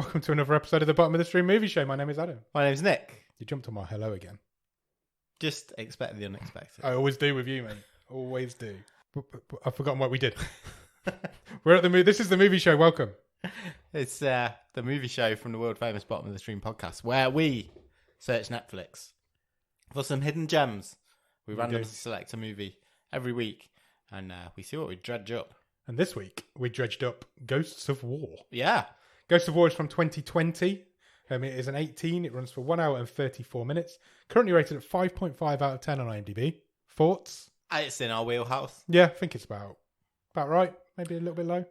welcome to another episode of the Bottom of the Stream Movie Show. My name is Adam. My name's Nick. You jumped on my hello again. Just expect the unexpected. I always do with you, mate. Always do. I've forgotten what we did. We're at the movie. This is the movie show. Welcome. It's the movie show from the world famous Bottom of the Stream podcast, where we search Netflix for some hidden gems. We randomly select a movie every week, and we see what we dredge up. And this week we dredged up Ghosts of War. Yeah, Ghosts of War is from 2020. It is an 18. It runs for 1 hour and 34 minutes. Currently rated at 5.5 out of 10 on IMDb. Thoughts? It's in our wheelhouse. Yeah, I think it's about right. Maybe a little bit low.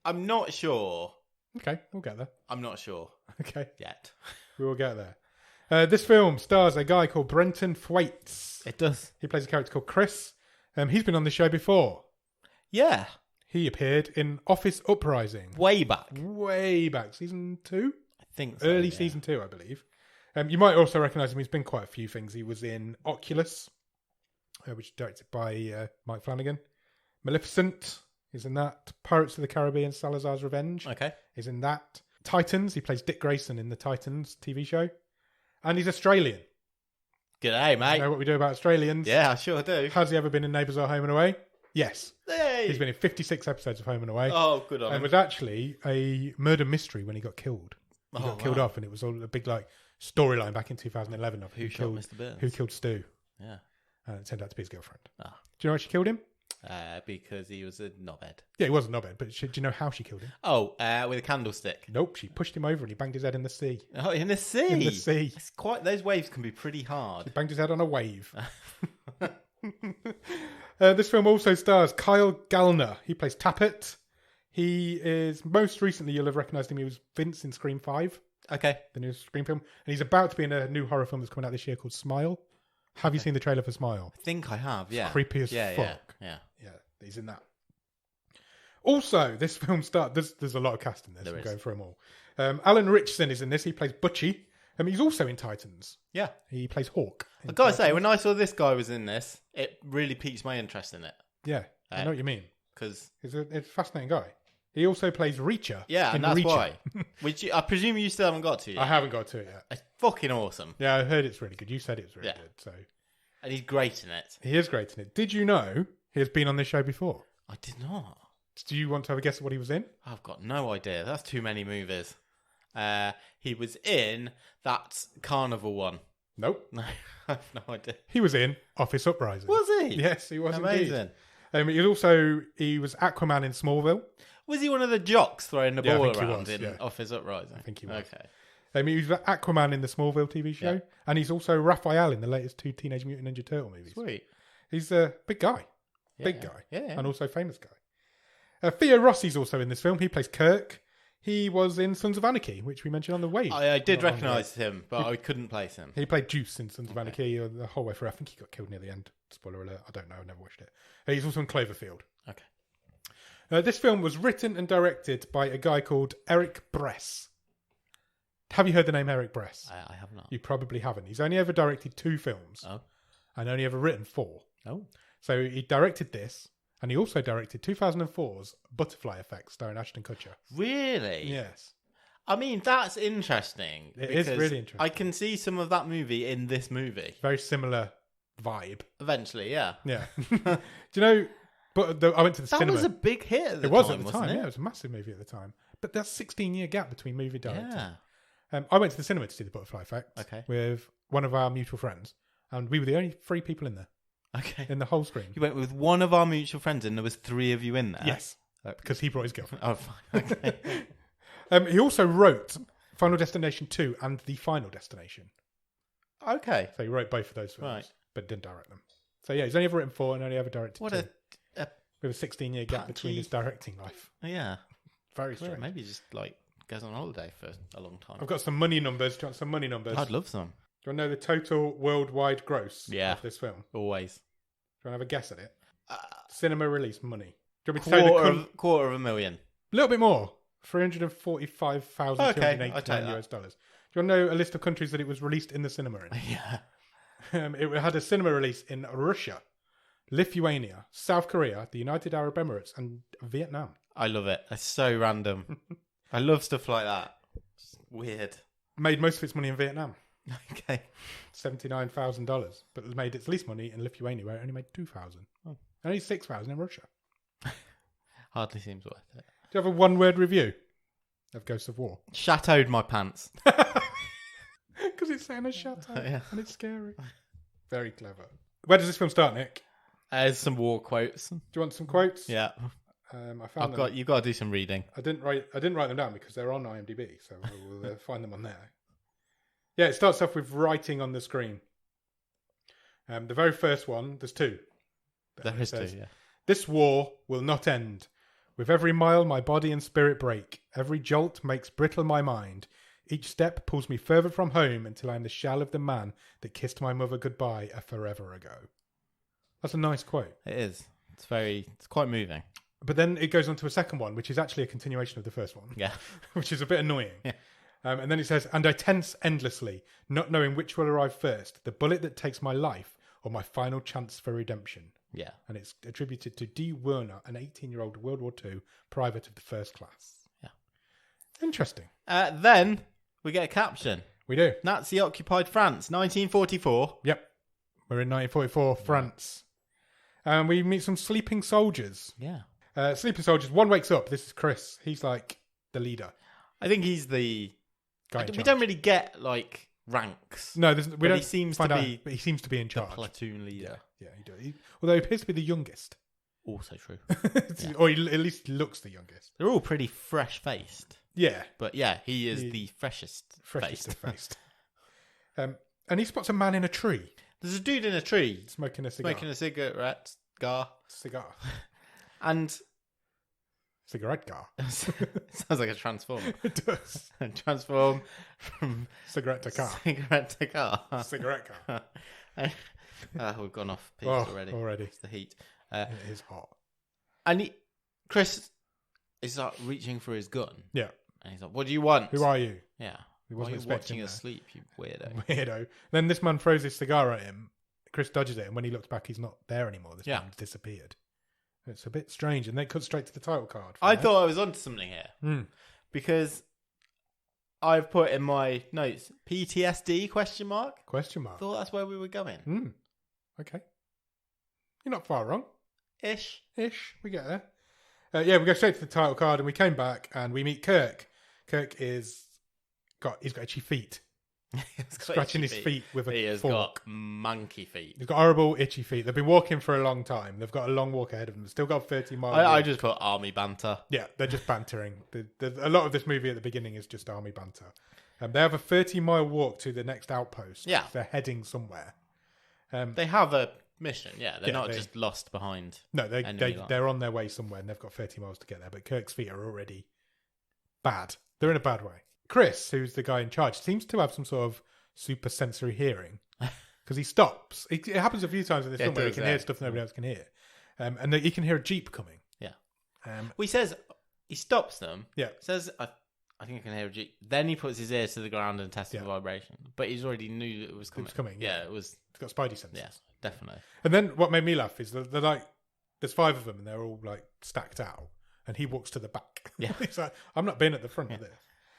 I'm not sure. Okay, we'll get there. I'm not sure. Okay. Yet. We will get there. This film stars a guy called Brenton Thwaites. It does. He plays a character called Chris. He's been on the show before. Yeah. He appeared in Office Uprising. Way back. Season 2? I think so, Early season 2, I believe. You might also recognise him. He's been quite a few things. He was in Oculus, which is directed by Mike Flanagan. Maleficent is in that. Pirates of the Caribbean, Salazar's Revenge. Okay. Is in that. Titans. He plays Dick Grayson in the Titans TV show. And he's Australian. G'day, mate. You know what we do about Australians? Yeah, I sure do. Has he ever been in Neighbours or Home and Away? Yes. Hey. He's been in 56 episodes of Home and Away. Oh, good on him. And was actually a murder mystery when he got killed. He got killed off, and it was all a big storyline back in 2011 of who shot Mr. Burns? Who killed Stu? Yeah. And it turned out to be his girlfriend. Oh. Do you know why she killed him? Because he was a knobhead. Yeah, he was a knobhead, but do you know how she killed him? Oh, with a candlestick. Nope, she pushed him over and he banged his head in the sea. Oh, in the sea? In the sea. It's those waves can be pretty hard. He banged his head on a wave. This film also stars Kyle Gallner. He plays Tappet. He is, most recently, you'll have recognised him, he was Vince in Scream 5. Okay. The new Scream film. And he's about to be in a new horror film that's coming out this year called Smile. Have you seen the trailer for Smile? I think I have, yeah. It's creepy as fuck. Yeah. He's in that. Also, this film starts... There's a lot of cast in this. I'm going through them all. Alan Ritchson is in this. He plays Butchie. He's also in Titans. Yeah. He plays Hawk. I've got to say, when I saw this guy was in this, it really piqued my interest in it. Yeah, I know what you mean. Because he's a fascinating guy. He also plays Reacher. Yeah, and that's Reacher. Why. Which I presume you still haven't got to yet. I haven't got to it yet. It's fucking awesome. Yeah, I heard it's really good. You said it was really good. So, and he's great in it. He is great in it. Did you know he has been on this show before? I did not. Do you want to have a guess at what he was in? I've got no idea. That's too many movies. He was in that Carnival one. Nope. No, I have no idea. He was in Office Uprising. Was he? Yes, he was. Amazing. Indeed. He was Aquaman in Smallville. Was he one of the jocks throwing the ball around in Office Uprising? I think he was. Okay. He was Aquaman in the Smallville TV show, and he's also Raphael in the latest 2 Teenage Mutant Ninja Turtle movies. Sweet. He's a big guy. Yeah. And also famous guy. Theo Rossi's also in this film. He plays Kirk. He was in Sons of Anarchy, which we mentioned on the wave. I did recognise him, but I couldn't place him. He played Juice in Sons of Anarchy the whole way through. I think he got killed near the end. Spoiler alert. I don't know. I never watched it. He's also in Cloverfield. Okay. This film was written and directed by a guy called Eric Bress. Have you heard the name Eric Bress? I have not. You probably haven't. He's only ever directed 2 films. Oh. And only ever written 4. Oh. So he directed this. And he also directed 2004's Butterfly Effect, starring Ashton Kutcher. Really? Yes. I mean, that's interesting. It is really interesting. I can see some of that movie in this movie. Very similar vibe. Eventually, yeah. Yeah. Do you know, I went to the cinema. That was a big hit at the time, It was at the time, wasn't it? yeah. It was a massive movie at the time. But that's a 16-year gap between movie directing. Yeah. I went to the cinema to see the Butterfly Effect with one of our mutual friends. And we were the only 3 people in there. Okay. In the whole screen. You went with one of our mutual friends and there was 3 of you in there? Yes. Because he brought his girlfriend. Oh, fine. Okay. He also wrote Final Destination 2 and The Final Destination. Okay. So he wrote both of those films. Right. But didn't direct them. So yeah, he's only ever written 4 and only ever directed 2. What with a 16-year gap between his directing life. Yeah. Very strange. Maybe he just goes on holiday for a long time. I've got some money numbers. Do you want some money numbers? I'd love some. Do you want to know the total worldwide gross of this film? Always. Do you want to have a guess at it? Cinema release money. Do you want me to quarter, tell you $250,000. A little bit more. $345,289 US dollars. Do you want to know a list of countries that it was released in the cinema in? Yeah. It had a cinema release in Russia, Lithuania, South Korea, the United Arab Emirates, and Vietnam. I love it. It's so random. I love stuff like that. It's weird. Made most of its money in Vietnam. Okay. $79,000. But it made its least money in Lithuania, where it only made $2,000. Oh. Only $6,000 in Russia. Hardly seems worth it. Do you have a one-word review of Ghosts of War? Chateaued my pants. Because it's set in a chateau Yeah. and it's scary. Very clever. Where does this film start, Nick? There's some war quotes. Do you want some quotes? Yeah. I found them. You've got to do some reading. I didn't write them down because they're on IMDb, so I will find them on there. Yeah, it starts off with writing on the screen. The very first one, there's two. There is two, yeah. This war will not end. With every mile my body and spirit break. Every jolt makes brittle my mind. Each step pulls me further from home until I am the shell of the man that kissed my mother goodbye a forever ago. That's a nice quote. It is. It's quite moving. But then it goes on to a second one, which is actually a continuation of the first one. Yeah. Which is a bit annoying. Yeah. And then it says, and I tense endlessly, not knowing which will arrive first, the bullet that takes my life or my final chance for redemption. Yeah. And it's attributed to D. Werner, an 18-year-old World War II private of the first class. Yeah. Interesting. Then we get a caption. We do. Nazi-occupied France, 1944. Yep. We're in 1944, France. And we meet some sleeping soldiers. Yeah. Sleeping soldiers. One wakes up. This is Chris. He's like the leader. I think he's the Guy in we charge. don't really get like ranks. No, we don't. He seems find to out, be but he seems to be in the charge. platoon leader. Yeah, he does. Although he appears to be the youngest, Also true. Yeah. or he at least looks the youngest. They're all pretty fresh-faced. Yeah, But yeah, he is the freshest freshest faced. of faced. And he spots a man in a tree There's a dude in a tree smoking a cigar. smoking a cigarette. Cigar. And Cigarette car. sounds like a transformer. It does. Transform from Cigarette to car. cigarette to car. Cigarette car. We've gone off piece Oh, already. already. It's the heat. It is hot. And Chris is like reaching for his gun. Yeah. And he's like, "What do you want?" Who are you? Yeah. He Why wasn't are you expecting watching us that. sleep, you weirdo? Weirdo. Then this man throws his cigar at him. Chris dodges it, and when he looks back, he's not there anymore. This man's disappeared. It's a bit strange, and then it cuts straight to the title card. I thought I was onto something here because I've put in my notes PTSD question mark. Question mark. Thought that's where we were going. Okay. You're not far wrong. Ish. We get there. Yeah, we go straight to the title card, and we came back, and we meet Kirk. Kirk he's got itchy feet. Scratching his feet with a He has fork. got monkey feet. He's got horrible itchy feet. They've been walking for a long time. They've got a long walk ahead of them. They've still got 30 miles. I just put army banter. Yeah, they're just bantering. A lot of this movie at the beginning is just army banter. They have a 30-mile walk to the next outpost. Yeah. They're heading somewhere. They have a mission. Yeah, they're Yeah, not they- just lost behind. No, enemy lines. they're on their way somewhere, and they've got 30 miles to get there. But Kirk's feet are already bad. They're in a bad way. Chris, who's the guy in charge, seems to have some sort of super sensory hearing because he stops. It happens a few times in this film where he can hear stuff nobody else can hear, and he can hear a jeep coming. Yeah. Um, Well, he says he stops them. Yeah. Says I think I can hear a jeep. Then he puts his ears to the ground and tests the vibration. But he's already knew that it was coming. It was coming. Yeah, it was. It's got spidey senses. Yeah, definitely. And then what made me laugh is that they're like, there's 5 of them and they're all like stacked out, and he walks to the back. Yeah. He's like, I'm not being at the front of this.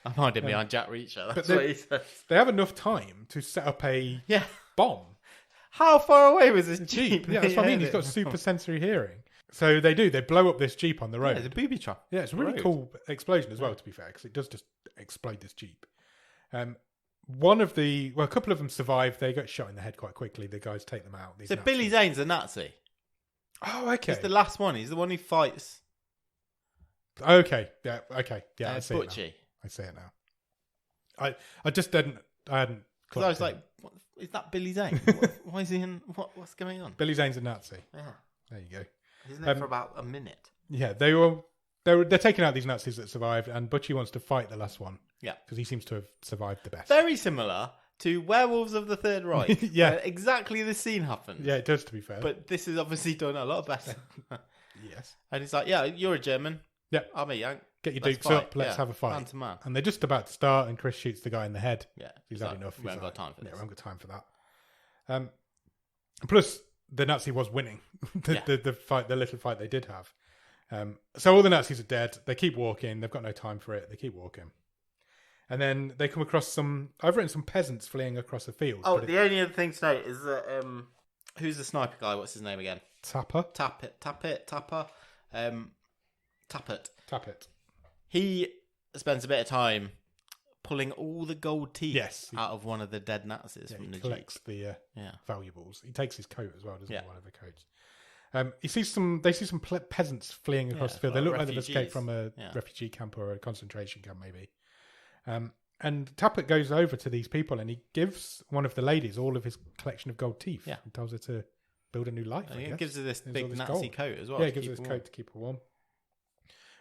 I'm hiding behind Jack Reacher. That's they- what he says. They have enough time to set up a Yeah. bomb. How far away was this jeep? Yeah, that's what I mean. He's got super sensory hearing. So they blow up this jeep on the road. Yeah, it's a booby trap. Yeah, it's a really cool explosion as well, to be fair, because it does just explode this jeep. A couple of them survive. They get shot in the head quite quickly. The guys take them out. So Billy Zane's a Nazi. Oh, okay. He's the last one. He's the one who fights Okay. Yeah. Okay. Yeah. I see it now. Butchie. I see it now. I just didn't. I hadn't. Because I was clocked like, it. what, is that Billy Zane? Why is he in? What's going on? Billy Zane's a Nazi. Yeah. There you go. Isn't it for about a minute? Yeah, they're taking out these Nazis that survived, and Butchie wants to fight the last one. Yeah. Because he seems to have survived the best. Very similar to Werewolves of the Third Reich. Yeah. where exactly the scene happens. Yeah, it does, to be fair. But this is obviously done a lot better. yes. And he's like, yeah, you're a German. Yeah. I'm a Yank. Get your Let's dukes fight. up. Let's Yeah. have a fight. Man to man. And they're just about to start, and Chris shoots the guy in the head. Yeah. He's had like, enough. We He's haven't like, got time for Yeah, this. we haven't got time for that. Plus, the Nazi was winning the fight, the little fight they did have. So all the Nazis are dead. They keep walking. They've got no time for it. They keep walking. And then they come across I've written some peasants fleeing across a field. Oh, the only other thing to note is that who's the sniper guy? What's his name again? Tapper. Tapper. Tappet. He spends a bit of time pulling all the gold teeth out of one of the dead Nazis from the collects Jeep. the valuables. He takes his coat as well, doesn't he? One of the coats. They see some peasants fleeing across the field. They look like they've escaped from a refugee camp or a concentration camp, maybe. And Tappet goes over to these people and he gives one of the ladies all of his collection of gold teeth. Yeah. And tells her to build a new life. He gives her this big Nazi coat as well. Yeah, he gives her this coat to keep her warm.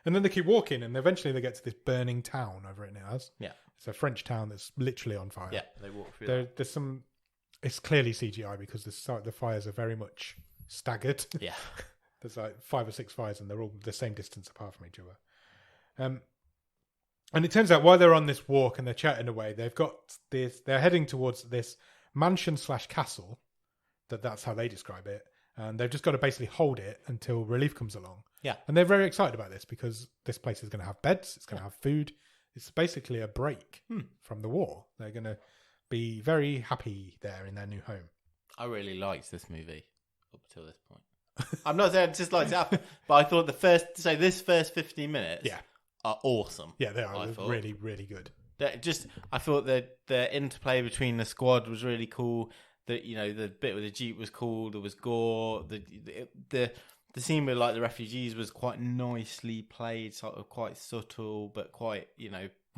And then they keep walking, and eventually they get to this burning town, I've written it as. Yeah. It's a French town that's literally on fire. Yeah, they walk through there's some... It's clearly CGI because the fires are very much staggered. Yeah. There's like 5 or 6 fires, and they're all the same distance apart from each other. And it turns out while they're on this walk and they're chatting away, they're heading towards this mansion/castle. That's how they describe it. And they've just got to basically hold it until relief comes along. Yeah. And they're very excited about this because this place is going to have beds. It's going to have food. It's basically a break from the war. They're going to be very happy there in their new home. I really liked this movie up till this point. I'm not saying I just liked it, but I thought this first 15 minutes are awesome. Yeah, they are really, really good. I thought that the interplay between the squad was really cool. That the bit with the Jeep was cool. There was gore. The scene with like the refugees was quite nicely played, sort of quite subtle, but quite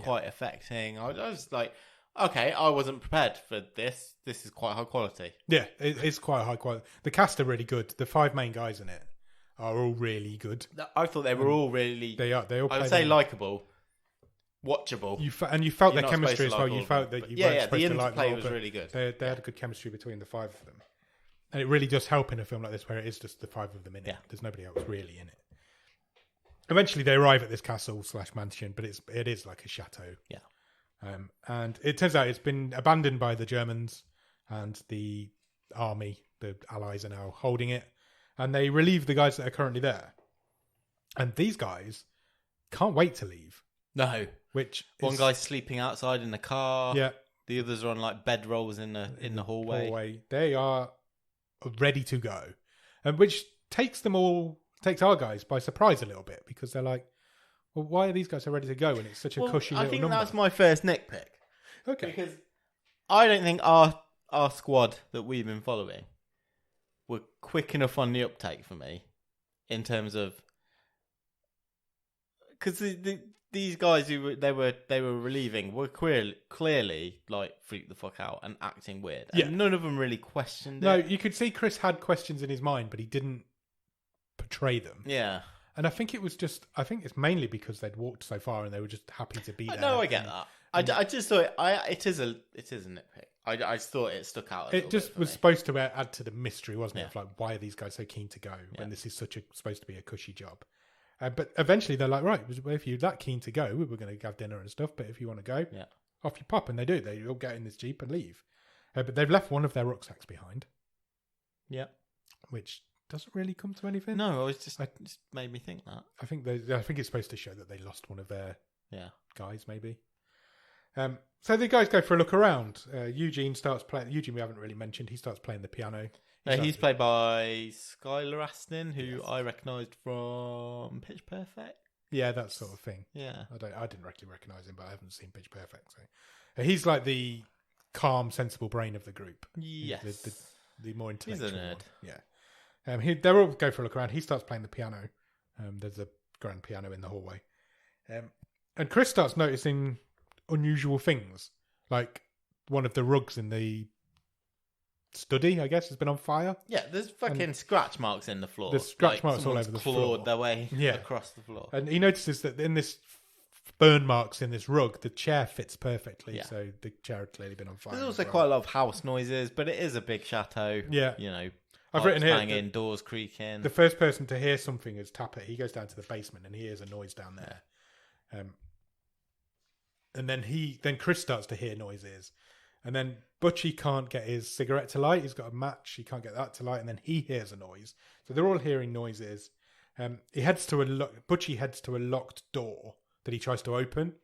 quite affecting. I was like, okay, I wasn't prepared for this. This is quite high quality. Yeah, it's quite high quality. The cast are really good. The 5 main guys in it are all really good. I thought they were all really. They are. They all. I would say likable. Watchable. You felt their chemistry as well. You felt that you weren't supposed to like them. The interplay was really good. They had a good chemistry between the 5 of them. And it really does help in a film like this where it is just the 5 of them in it. There's nobody else really in it. Eventually they arrive at this castle/mansion, but it is like a chateau. Yeah. And it turns out it's been abandoned by the Germans and the army. The Allies are now holding it. And they relieve the guys that are currently there. And these guys can't wait to leave. No. One guy's sleeping outside in the car. Yeah. The others are on like bedrolls in the hallway. They are ready to go, and which takes our guys by surprise a little bit because they're like, well, why are these guys so ready to go when it's such a cushy little number? I think that's my first nitpick. Okay. Because I don't think our squad that we've been following were quick enough on the uptake for me in terms of because these guys who they were relieving were clearly like freaked the fuck out and acting weird. And none of them really questioned it. No, you could see Chris had questions in his mind, but he didn't portray them. Yeah. And I think it's mainly because they'd walked so far and they were just happy to be there. No, I get that. I just thought it is a nitpick. I just thought it stuck out. It just was supposed to add to the mystery, wasn't it? Of like, why are these guys so keen to go when this is supposed to be a cushy job? But eventually they're like, right, if you're that keen to go, we were going to have dinner and stuff, but if you want to go, off you pop. And they do. They all get in this Jeep and leave. But they've left one of their rucksacks behind. Yeah. Which doesn't really come to anything. No, it just made me think that. I think it's supposed to show that they lost one of their guys, maybe. So the guys go for a look around. Eugene starts playing. Eugene, we haven't really mentioned. He starts playing the piano. He's played by Skylar Astin, who I recognised from Pitch Perfect. Yeah, that sort of thing. Yeah, I didn't really recognise him, but I haven't seen Pitch Perfect. So he's like the calm, sensible brain of the group. Yes, the more intellectual. He's a nerd. One. Yeah. They all go for a look around. He starts playing the piano. There's a grand piano in the hallway, and Chris starts noticing unusual things, like one of the rugs in the study, I guess, has been on fire. Yeah, there's fucking scratch marks in the floor. There's scratch marks all over the floor. Clawed their way across the floor. And he notices that in this burn marks in this rug, the chair fits perfectly. So the chair had clearly been on fire. There's also quite a lot of house noises, but it is a big chateau. Yeah. I've written here banging, doors creaking. The first person to hear something is Tappet. He goes down to the basement and he hears a noise down there. And then Chris starts to hear noises. And then Butchie can't get his cigarette to light. He's got a match. He can't get that to light. And then he hears a noise. So they're all hearing noises. Butchie heads to a locked door that he tries to open,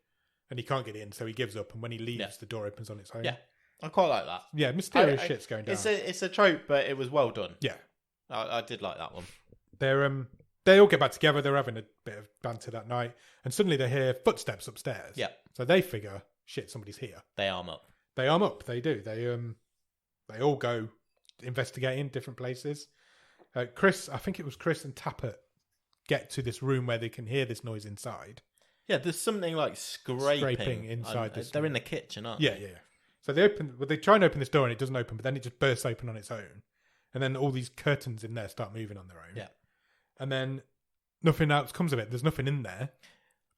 and he can't get in, so he gives up. And when he leaves, the door opens on its own. Yeah, I quite like that. Yeah, mysterious shit's going down. It's a trope, but it was well done. Yeah, I did like that one. They all get back together. They're having a bit of banter that night, and suddenly they hear footsteps upstairs. Yeah, so they figure, shit, somebody's here. They arm up. They arm up. They do. They all go investigating different places. I think it was Chris and Tappert get to this room where they can hear this noise inside. Yeah, there's something like scraping inside this they're room. in the kitchen, aren't they? Yeah. So they try and open this door and it doesn't open, but then it just bursts open on its own. And then all these curtains in there start moving on their own. Yeah. And then nothing else comes of it. There's nothing in there,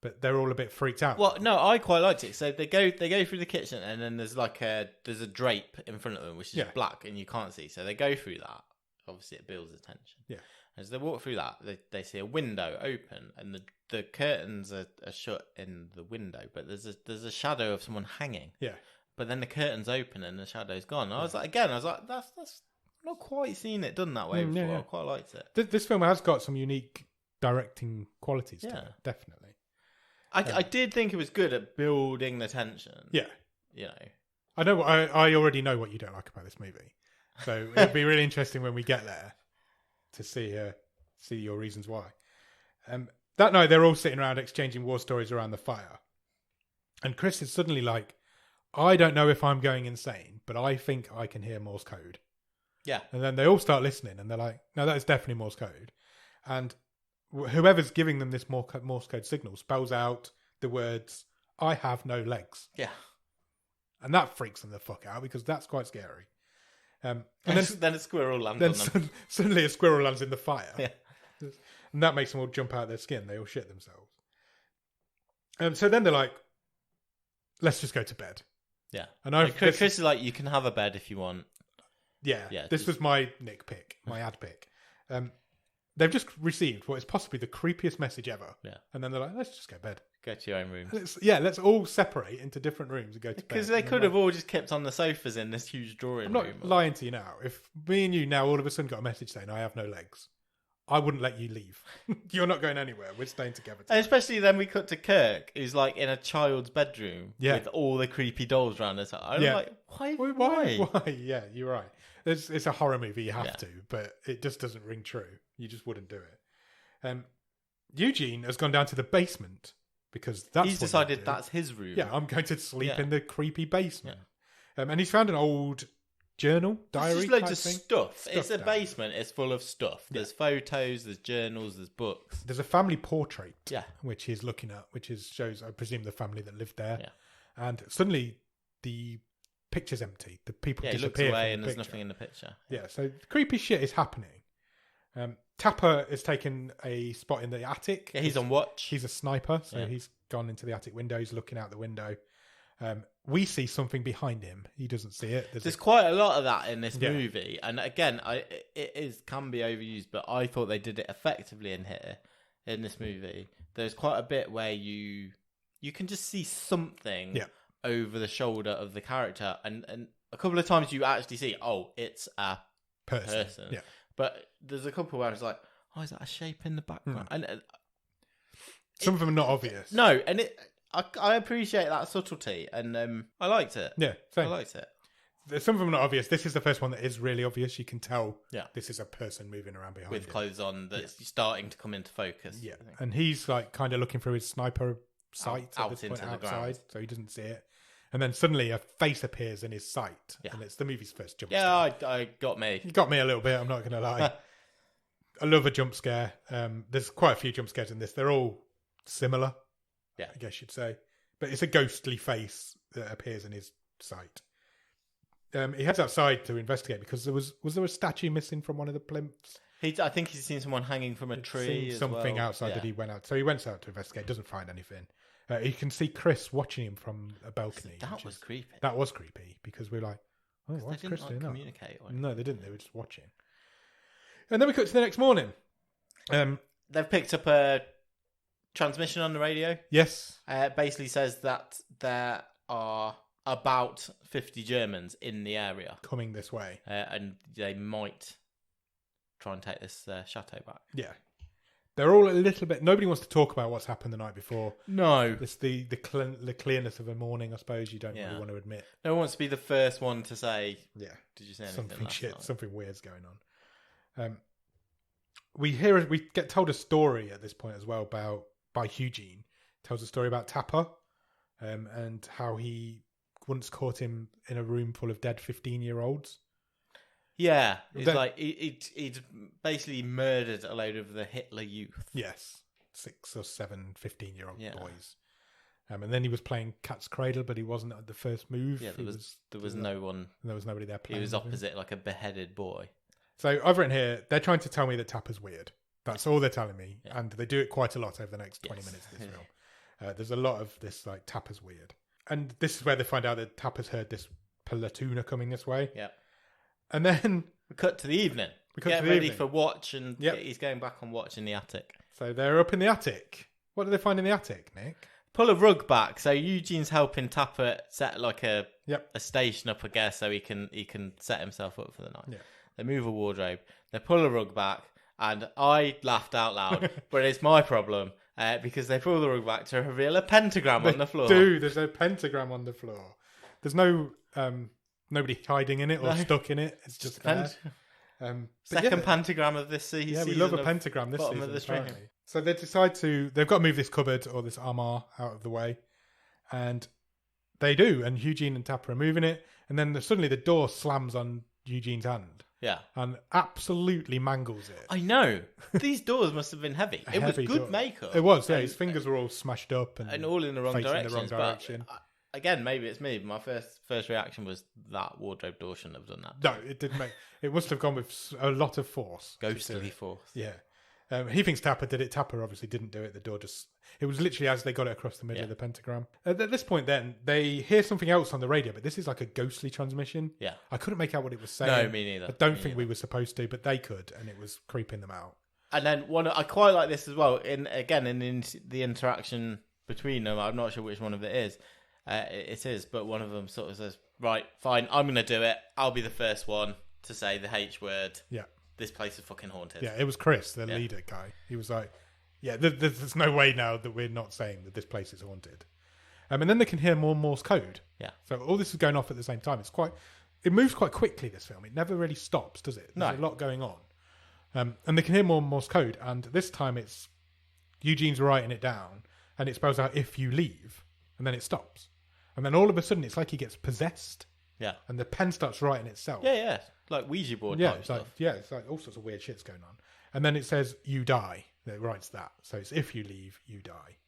but they're all a bit freaked out. Well, no, I quite liked it. So they go through the kitchen and then there's a drape in front of them which is black and you can't see. So they go through that. Obviously, it builds attention. Yeah. As they walk through that, they see a window open, and the curtains are shut in the window, but there's a shadow of someone hanging. Yeah. But then the curtains open and the shadow's gone. And I was like, that's not quite seen it done that way before. Yeah. I quite liked it. This film has got some unique directing qualities to it, definitely. I did think it was good at building the tension. Yeah. You know. I already know what you don't like about this movie. So it'll be really interesting when we get there to see your reasons why. That night, they're all sitting around exchanging war stories around the fire. And Chris is suddenly like, I don't know if I'm going insane, but I think I can hear Morse code. Yeah. And then they all start listening and they're like, no, that is definitely Morse code. And whoever's giving them this Morse code signal spells out the words, I have no legs. Yeah. And that freaks them the fuck out because that's quite scary. And then a squirrel lands on them. Suddenly a squirrel lands in the fire. Yeah. And that makes them all jump out of their skin. They all shit themselves. So then they're like, let's just go to bed. Yeah. And Chris is like, you can have a bed if you want. Yeah. This was my pick, my ad pick. They've just received what is possibly the creepiest message ever. Yeah. And then they're like, let's just go to bed. Go to your own room. Let's all separate into different rooms and go to bed. Because they could have all just kept on the sofas in this huge drawing room. I'm not lying to you now. If me and you now all of a sudden got a message saying, I have no legs, I wouldn't let you leave. You're not going anywhere. We're staying together. And especially then we cut to Kirk, who's like in a child's bedroom with all the creepy dolls around us. I'm like, why? Yeah, you're right. It's a horror movie. You have to, but it just doesn't ring true. You just wouldn't do it. Eugene has gone down to the basement because he's decided that's his room. Yeah, I'm going to sleep in the creepy basement. Yeah. And he's found an old journal, diary. There's loads of stuff. It's a basement. It's full of stuff. There's photos, there's journals, there's books. There's a family portrait. Yeah. Which he's looking at, shows, I presume, the family that lived there. Yeah. And suddenly the picture's empty. The people disappear. He looks away and there's nothing in the picture. Yeah, so creepy shit is happening. Tapper has taken a spot in the attic. Yeah, he's on watch. He's a sniper, so he's gone into the attic window. He's looking out the window. We see something behind him. He doesn't see it. There's quite a lot of that in this movie, and again, can be overused, but I thought they did it effectively in this movie. There's quite a bit where you can just see something over the shoulder of the character, and a couple of times you actually see, it's a person. Yeah. But there's a couple where it's like, is that a shape in the background? And some of them are not obvious. No, and I appreciate that subtlety, and I liked it. Yeah, same. I liked it. Some of them are not obvious. This is the first one that is really obvious. You can tell this is a person moving around behind with clothes on that's starting to come into focus. Yeah, and he's like kind of looking through his sniper sight out into the ground, so he doesn't see it. And then suddenly a face appears in his sight, and it's the movie's first jump scare. Yeah, I got me. You got me a little bit, I'm not going to lie. I love a jump scare. There's quite a few jump scares in this. They're all similar, I guess you'd say. But it's a ghostly face that appears in his sight. He heads outside to investigate because was there a statue missing from one of the plinths? I think he's seen someone hanging from a tree. Something outside that he went out. So he went out to investigate, doesn't find anything. You can see Chris watching him from a balcony. That was creepy. That was creepy because we're like, what's Chris doing? Communicate. No, they didn't. They were just watching. And then we cut to the next morning. They've picked up a transmission on the radio. Yes. It basically says that there are about 50 Germans in the area coming this way, and they might try and take this chateau back. Yeah. They're all a little bit. Nobody wants to talk about what's happened the night before. No. It's the clearness of a morning, I suppose. You don't really want to admit. No one wants to be the first one to say, Yeah. Did you say anything Something last shit, night? something weird's going on. We get told a story at this point as well by Eugene. Tells a story about Tapper, and how he once caught him in a room full of dead 15-year-olds. Yeah, it's like he'd basically murdered a load of the Hitler youth. Yes, 6 or 7 15-year-old Yeah. boys. And then he was playing cat's cradle, but he wasn't at the first move. Yeah, there was no one. There was nobody there He playing. was with him. opposite, like a beheaded boy. So I've written here, they're trying to tell me that Tapper's weird. That's all they're telling me. Yeah. And they do it quite a lot over the next 20 minutes of this film. There's a lot of this, like, Tapper's weird. And this is where they find out that Tapper's heard this platoon are coming this way. Yeah. And then We cut to the evening. Get ready for watch, and he's going back on watch in the attic. So they're up in the attic. What do they find in the attic, Nick? Pull a rug back. So Eugene's helping Tapper set like a Yep. station up, I guess, so he can set himself up for the night. Yeah. They move a wardrobe. They pull a rug back, and I laughed out loud. But it's my problem because they pull the rug back to reveal a pentagram on the floor. There's a pentagram on the floor. There's no nobody hiding in it or stuck in it. It's just there. Second pentagram of this season. Yeah, we love a pentagram this bottom season. of the stream. Apparently. So they decide they've got to move this cupboard or this armoire out of the way. And they do. And Eugene and Tapper are moving it. And then suddenly the door slams on Eugene's hand. Yeah. And absolutely mangles it. I know. These doors must have been heavy. It was Heavy good door. makeup. It was, yeah. His fingers were all smashed up. And all in the wrong facing directions. the wrong direction. But, again, maybe it's me. My first reaction was that wardrobe door shouldn't have done that. No, it didn't make... It must have gone with a lot of force. Ghostly force. Yeah. He thinks Tapper did it. Tapper obviously didn't do it. The door just... It was literally as they got it across the middle of the pentagram. At this point then, they hear something else on the radio, but this is like a ghostly transmission. Yeah. I couldn't make out what it was saying. No, me neither. I don't think we were supposed to, but they could, and it was creeping them out. And then I quite like this as well. In the interaction between them, I'm not sure which one of it is. It is, but one of them sort of says, "Right, fine, I'm going to do it. I'll be the first one to say the H word. Yeah. This place is fucking haunted." Yeah, it was Chris, the leader guy. He was like, "Yeah, there's no way now that we're not saying that this place is haunted." And then they can hear more Morse code. Yeah. So all this is going off at the same time. It moves quite quickly, this film. It never really stops, does it? There's a lot going on. And they can hear more Morse code. And this time it's Eugene's writing it down. And it spells out, "if you leave." And then it stops. And then all of a sudden it's like he gets possessed. Yeah. And the pen starts writing itself. Yeah. Like Ouija board Yeah, type it's stuff. it's like all sorts of weird shit's going on. And then it says, "you die." It writes that. So it's, "if you leave, you die."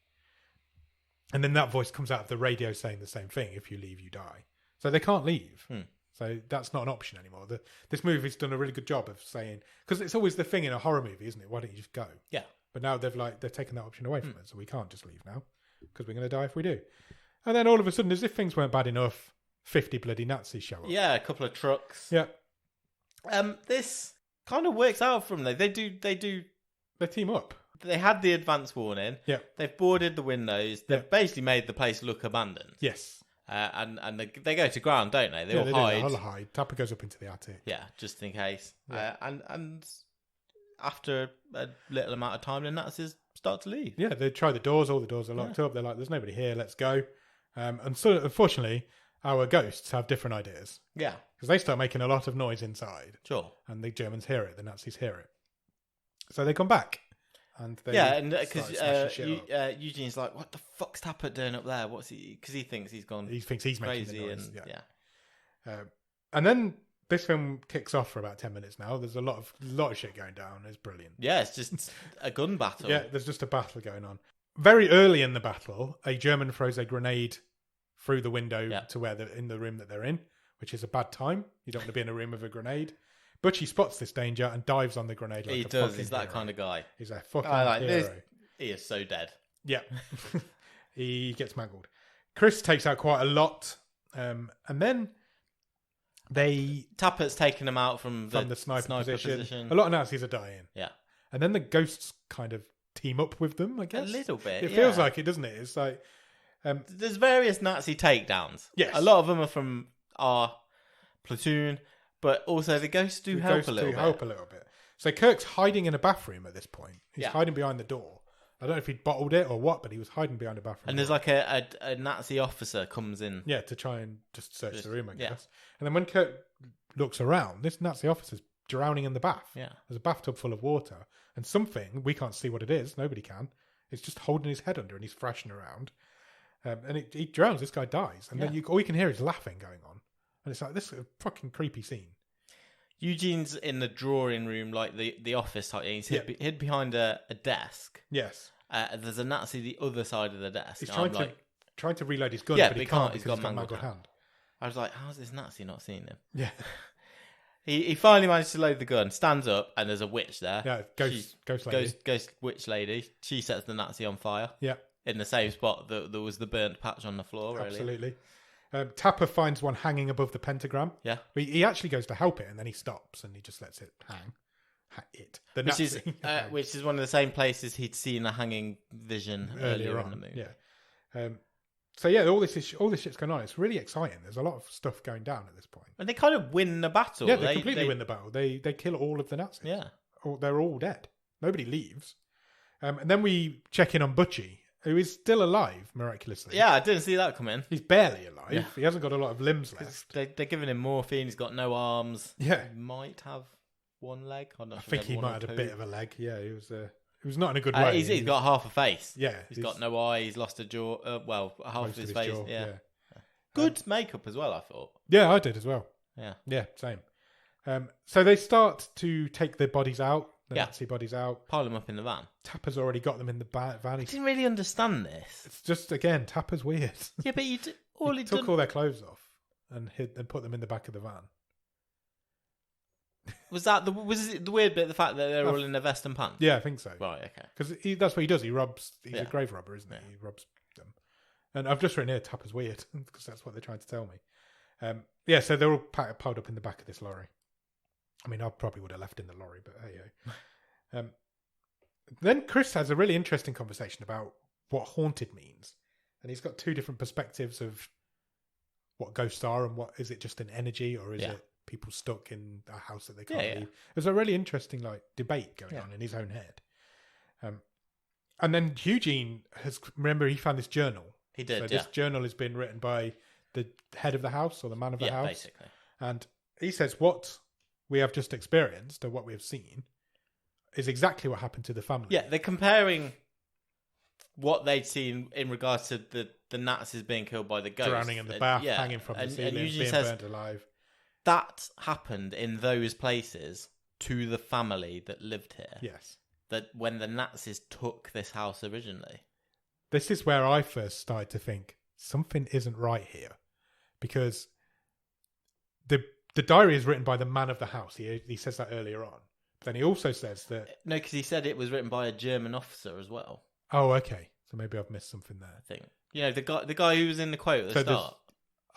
And then that voice comes out of the radio saying the same thing. "If you leave, you die." So they can't leave. So that's not an option anymore. This movie's done a really good job of saying, because it's always the thing in a horror movie, isn't it? Why don't you just go? Yeah. But now they've taken that option away from us, so we can't just leave now because we're going to die if we do. And then all of a sudden, as if things weren't bad enough, 50 bloody Nazis show up. Yeah, a couple of trucks. Yeah. This kind of works out from there. They team up. They had the advance warning. Yeah. They've boarded the windows. They've basically made the place look abandoned. Yes. And they go to ground, don't they? They all do. hide. They'll hide. Tapper goes up into the attic. Yeah, just in case. Yeah. And after a little amount of time, the Nazis start to leave. Yeah, they try the doors. All the doors are locked up. They're like, "there's nobody here. Let's go." And so, unfortunately, our ghosts have different ideas. Yeah. Because they start making a lot of noise inside. Sure. And the Germans hear it. The Nazis hear it. So they come back. And they because Eugene's like, "What the fuck's Tapper doing up there? What's he?" Because he thinks he's gone. He thinks he's crazy making the noise. and and then this film kicks off for about 10 minutes now. There's a lot of shit going down. It's brilliant. Yeah, it's just a gun battle. Yeah, there's just a battle going on. Very early in the battle, a German throws a grenade through the window to where they're in the room that they're in, which is a bad time. You don't want to be in a room with a grenade. Butchie spots this danger and dives on the grenade like he a does. fucking He's that hero. kind of guy. He's a fucking hero. hero. He is so dead. Yeah. He gets mangled. Chris takes out quite a lot. And then Tapper's taken him out from the sniper position. A lot of Nazis are dying. Yeah. And then the ghosts kind of team up with them, I guess. A little bit. It feels like it, doesn't it? It's like... there's various Nazi takedowns. Yes. A lot of them are from our platoon, but also the ghosts do help a little bit. So Kirk's hiding in a bathroom at this point. He's Yeah. hiding behind the door. I don't know if he'd bottled it or what, but he was hiding behind a bathroom. And there's door. like a Nazi officer comes in. Yeah, to try and just search the room, I yeah. guess. And then when Kirk looks around, this Nazi officer's drowning in the bath. Yeah. There's a bathtub full of water. And something, we can't see what it is, nobody can, it's just holding his head under and he's thrashing around. And he drowns, this guy dies. And then all you can hear is laughing going on. And it's like, this is a fucking creepy scene. Eugene's in the drawing room, like the office type. He's hid behind a desk. Yes. There's a Nazi the other side of the desk. He's trying to reload his gun, Yeah, but he can't he's because got he's got a mangled mangled hand. I was like, how's this Nazi not seen him? Yeah. He finally managed to load the gun, stands up, and there's a witch there. Yeah, ghost lady. Ghost witch lady. She sets the Nazi on fire. Yeah. In the same spot that there was the burnt patch on the floor. Really. Absolutely. Tapper finds one hanging above the pentagram. Yeah. He actually goes to help it, and then he stops and he just lets it hang. The Nazi. Which is one of the same places he'd seen a hanging vision earlier in the movie. Yeah. So yeah, all this shit's going on. It's really exciting. There's a lot of stuff going down at this point. And they kind of win the battle. Yeah, they completely win the battle. They kill all of the Nazis. Yeah. They're all dead. Nobody leaves. And then we check in on Butchie, who is still alive, miraculously. Yeah, I didn't see that come in. He's barely alive. Yeah. He hasn't got a lot of limbs left. They're giving him morphine. He's got no arms. Yeah. He might have one leg. I think he might have a bit of a leg. Yeah, he was not in a good way. He's got half a face. Yeah. He's got no eye. He's lost a jaw. Half of his face. Jaw, yeah. Good makeup as well, I thought. Yeah, I did as well. Yeah. Yeah, same. So they start to take the bodies out, the Yeah. Nazi bodies out. Pile them up in the van. Tapper's already got them in the van. I didn't really understand this. It's just, again, Tapper's weird. Yeah, but he took all their clothes off and put them in the back of the van. Was it the weird bit, the fact that they're all in their vest and pants? Yeah, I think so. Right, okay. Because that's what he does. He robs. He's a grave robber, isn't he? Yeah. He robs them. And I've just written here, Tapper's weird, because that's what they're trying to tell me. Yeah, so they're all piled up in the back of this lorry. I mean, I probably would have left in the lorry, but hey-ho. Then Chris has a really interesting conversation about what haunted means. And he's got two different perspectives of what ghosts are and what is it just an energy or is it people stuck in a house that they can't leave. There's a really interesting debate going on in his own head. And then Eugene remember he found this journal. He did, So this journal has been written by the head of the house or the man of the house. Basically. And he says what we have just experienced or what we have seen is exactly what happened to the family. Yeah, they're comparing what they'd seen in regards to the Nazis being killed by the ghost. Drowning in the bath, hanging from the ceiling, being burnt alive. That happened in those places to the family that lived here. Yes. That when the Nazis took this house originally. This is where I first started to think something isn't right here. Because the diary is written by the man of the house. He says that earlier on. But then he also says that... No, because he said it was written by a German officer as well. Oh, okay. So maybe I've missed something there. I think. You know, the guy who was in the quote at the start.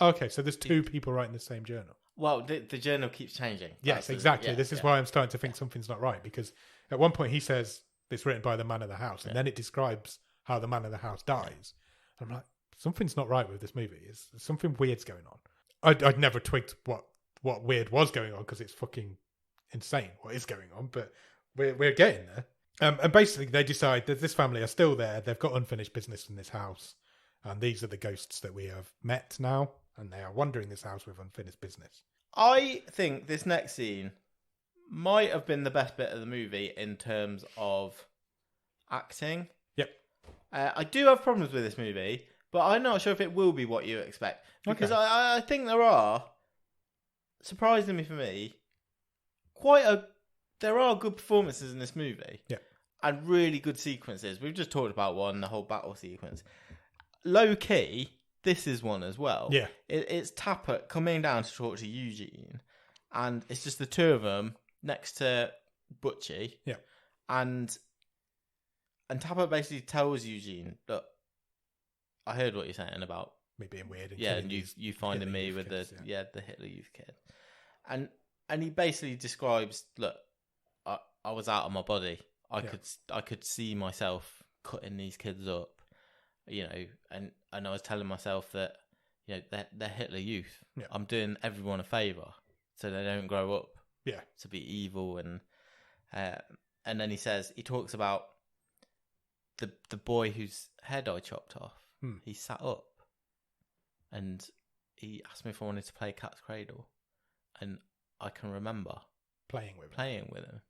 Okay, so there's two people writing the same journal. Well, the journal keeps changing. Yes, exactly. This is why I'm starting to think something's not right. Because at one point he says it's written by the man of the house. And then it describes how the man of the house dies. And I'm like, something's not right with this movie. There's something weird's going on. I'd never twigged what weird was going on because it's fucking insane what is going on. But we're getting there. And basically they decide that this family are still there. They've got unfinished business in this house. And these are the ghosts that we have met now. And they are wandering this house with unfinished business. I think this next scene might have been the best bit of the movie in terms of acting. Yep. I do have problems with this movie, but I'm not sure if it will be what you expect. Because I think there are, surprisingly for me, there are good performances in this movie. Yeah. And really good sequences. We've just talked about one, the whole battle sequence. Low key, this is one as well. Yeah. It's Tapper coming down to talk to Eugene, and it's just the two of them next to Butchie. Yeah. And Tapper basically tells Eugene, look, I heard what you're saying about me being weird. And you finding me with kids, the Hitler Youth kid. And he basically describes, look, I was out of my body. I could see myself cutting these kids up, you know, and I was telling myself that, you know, they're Hitler Youth. Yeah. I'm doing everyone a favour so they don't grow up to be evil. And then he talks about the boy whose head I chopped off. He sat up and he asked me if I wanted to play Cat's Cradle, and I can remember playing with him.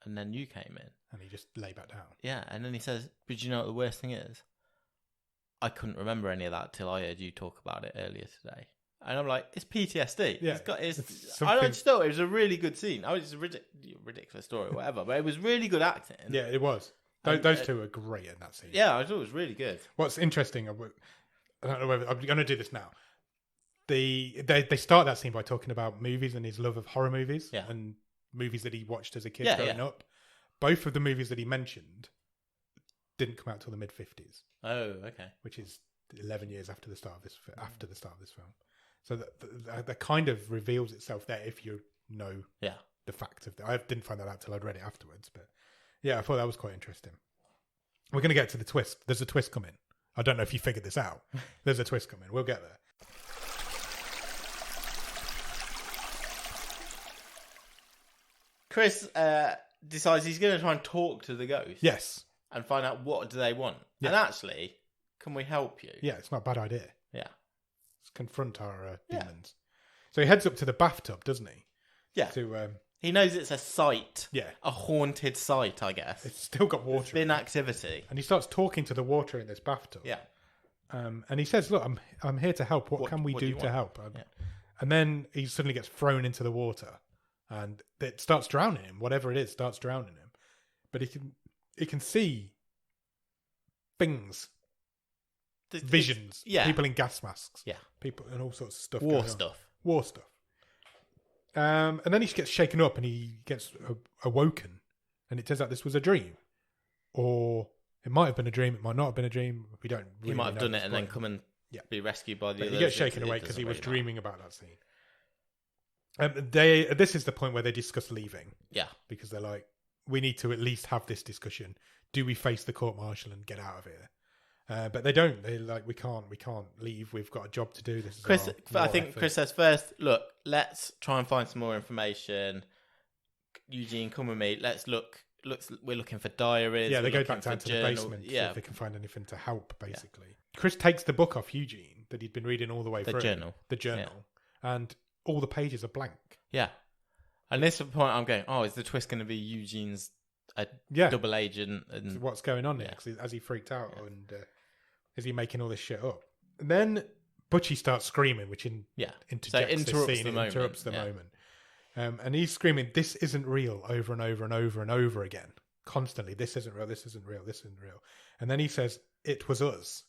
And then you came in, and he just lay back down. Yeah, and then he says, "But you know what the worst thing is? I couldn't remember any of that till I heard you talk about it earlier today." And I'm like, "It's PTSD." Yeah, I just thought it was a really good scene. I was a ridiculous story, or whatever, but it was really good acting. Yeah, it was. Those two are great in that scene. Yeah, I thought it was really good. What's interesting, I don't know whether I'm going to do this now. They start that scene by talking about movies and his love of horror movies and movies that he watched as a kid growing up. Both of the movies that he mentioned didn't come out till the mid-50s. Oh, okay. Which is 11 years after the start of this film. So that kind of reveals itself there if you know the fact of that. I didn't find that out till I'd read it afterwards, but yeah, I thought that was quite interesting. We're going to get to the twist. There's a twist coming. I don't know if you figured this out. There's a twist coming. We'll get there. Chris decides he's going to try and talk to the ghost. Yes. And find out what do they want. Yeah. And actually, can we help you? Yeah, it's not a bad idea. Yeah. Let's confront our demons. So he heads up to the bathtub, doesn't he? Yeah. He knows it's a site. Yeah. A haunted site, I guess. It's still got water. It's been activity. And he starts talking to the water in this bathtub. Yeah. And he says, "Look, I'm here to help. What can we do to help?" And then he suddenly gets thrown into the water. And it starts drowning him. Whatever it is starts drowning him. But he can see things. Visions. Yeah. People in gas masks. Yeah. People and all sorts of stuff. War stuff. And then he gets shaken up and he gets awoken. And it turns out this was a dream. Or it might have been a dream. It might not have been a dream. We don't really He might have know done it and then come and be rescued by the others. He gets shaken away because he was dreaming about that scene. This is the point where they discuss leaving. Yeah. Because they're like, we need to at least have this discussion. Do we face the court martial and get out of here? But they don't. They're like, we can't leave. We've got a job to do. This is Chris. I think Chris says first, look, let's try and find some more information. Eugene, come with me. Let's look. We're looking for diaries. Yeah, they go back down to the basement see if they can find anything to help, basically. Yeah. Chris takes the book off Eugene that he'd been reading all the way through. The journal. Yeah. And all the pages are blank. Yeah. And this is the point I'm going, is the twist going to be Eugene's double agent? And so what's going on here? Because as he freaked out and is he making all this shit up? And then Butchie starts screaming, which interrupts the moment. And he's screaming, "This isn't real," over and over and over and over again. Constantly, "This isn't real, this isn't real, this isn't real." And then he says, "It was us."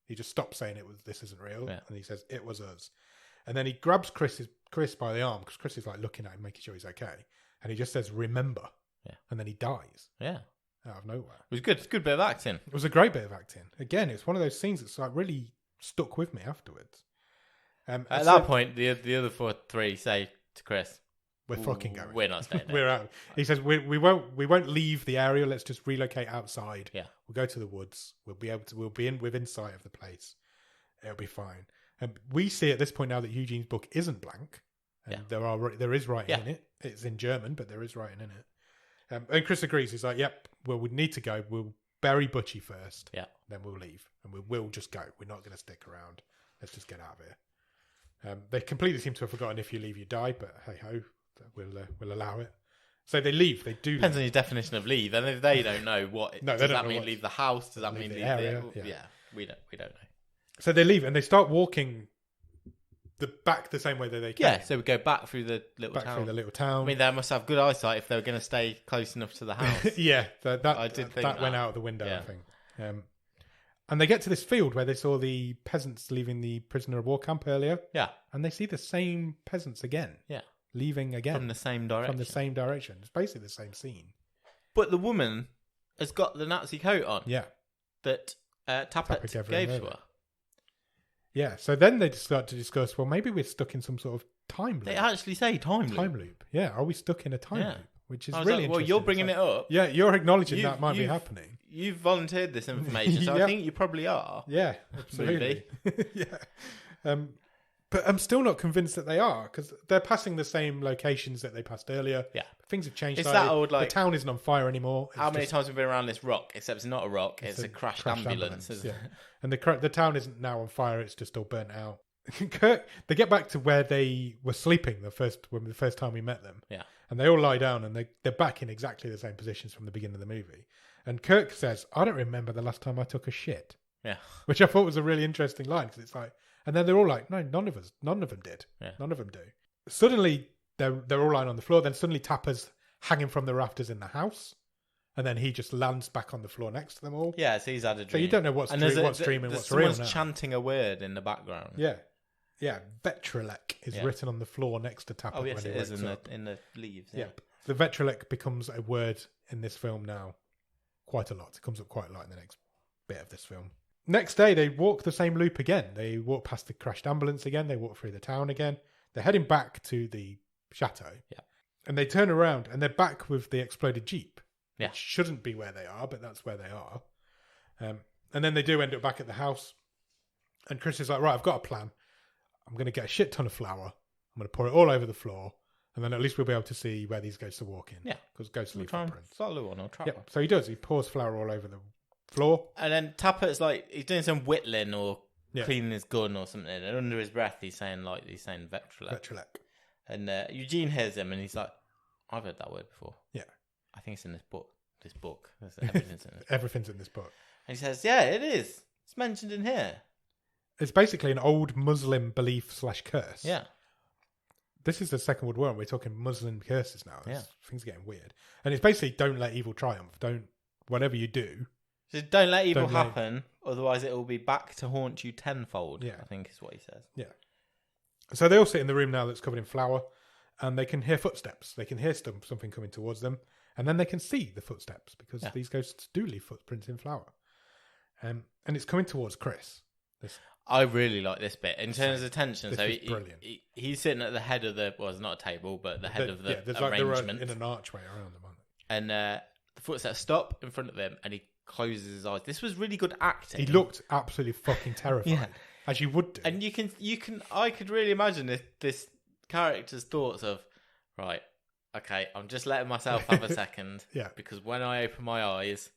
He just stops saying "this isn't real," and he says, "It was us." And then he grabs Chris by the arm, because Chris is like looking at him, making sure he's okay. And he just says, "Remember." Yeah. And then he dies. Yeah. Out of nowhere. It was good. It's a good bit of acting. It was a great bit of acting. Again, it's one of those scenes that's like really stuck with me afterwards. At that point, the other three say to Chris, "We're fucking going. We're not staying there. We're out." He says, we won't leave the area. Let's just relocate outside. Yeah. We'll go to the woods. We'll be within sight of the place. It'll be fine. And we see at this point now that Eugene's book isn't blank. And there is writing in it. It's in German, but there is writing in it. And Chris agrees. He's like, "Yep, well, we need to go. We'll bury Butchie first. Yeah. Then we'll leave. And we'll just go. We're not going to stick around. Let's just get out of here." They completely seem to have forgotten if you leave, you die. But hey-ho, we'll allow it. So they leave. They do. Depends on your definition of leave. And if they don't know what... No, does that mean leave the house? Does that mean leave the area? We don't know. So they leave and they start walking back the same way that they came. Yeah, so we go back through the little town. I mean, they must have good eyesight if they were going to stay close enough to the house. Yeah, that went out of the window, I think. And they get to this field where they saw the peasants leaving the prisoner of war camp earlier. Yeah. And they see the same peasants again. Yeah. Leaving again. From the same direction. It's basically the same scene. But the woman has got the Nazi coat on. Yeah. That Tappert gave to her. Yeah, so then they start to discuss, well, maybe we're stuck in some sort of time loop. They actually say time loop. Yeah, are we stuck in a time loop? Which is really interesting. Well, you're bringing it up. Yeah, you're acknowledging that might be happening. You've volunteered this information, so I think you probably are. Yeah, absolutely. Yeah. But I'm still not convinced that they are, because they're passing the same locations that they passed earlier. Yeah. But things have changed. It's slightly. that old, like... The town isn't on fire anymore. How many times have we been around this rock? Except it's not a rock, it's a crashed ambulance. Isn't it? And the town isn't now on fire, it's just all burnt out. Kirk, they get back to where they were sleeping the first time we met them. Yeah. And they all lie down, and they're back in exactly the same positions from the beginning of the movie. And Kirk says, I don't remember the last time I took a shit. Yeah. Which I thought was a really interesting line, because it's like... And then they're all like, no, none of them did. Yeah. None of them do. Suddenly, they're all lying on the floor. Then suddenly Tapper's hanging from the rafters in the house. And then he just lands back on the floor next to them all. Yeah, so he's had a dream. So you don't know what's dream and what's real now. Someone's chanting a word in the background. Yeah. Yeah, Vetrelek is written on the floor next to Tapper. Oh, yes, when it is up. in the leaves. Yeah. The Vetrelek becomes a word in this film now quite a lot. It comes up quite a lot in the next bit of this film. Next day, they walk the same loop again. They walk past the crashed ambulance again. They walk through the town again. They're heading back to the chateau. Yeah. And they turn around and they're back with the exploded Jeep. Yeah. Which shouldn't be where they are, but that's where they are. And then they do end up back at the house. And Chris is like, right, I've got a plan. I'm going to get a shit ton of flour. I'm going to pour it all over the floor. And then at least we'll be able to see where these ghosts are walking. Yeah. Because ghosts leave footprints. Follow on or trap Yeah. So he does. He pours flour all over the floor. And then Tapper's like, he's doing some whittling or cleaning his gun or something. And under his breath, he's saying Vetrelek. And Eugene hears him and he's like, I've heard that word before. Yeah. I think it's in this book. Everything's in it. Everything's in this book. And he says, yeah, it is. It's mentioned in here. It's basically an old Muslim belief / curse. Yeah. This is the Second World War, and we're talking Muslim curses now. Yeah. Things are getting weird. And it's basically, don't let evil triumph. Whatever you do. So don't let evil happen, otherwise it will be back to haunt you tenfold, I think is what he says. Yeah. So they all sit in the room now that's covered in flour, and they can hear footsteps. They can hear something coming towards them, and then they can see the footsteps, because these ghosts do leave footprints in flour. And it's coming towards Chris. I really like this bit in terms of tension. So brilliant. He's sitting at the head of the it's not a table, but the head of the there's arrangement, like in an archway around them. And the footsteps stop in front of him, and he closes his eyes. This was really good acting. He looked absolutely fucking terrified, as you would do. And I could really imagine this character's thoughts of, right, okay, I'm just letting myself have a second, because when I open my eyes,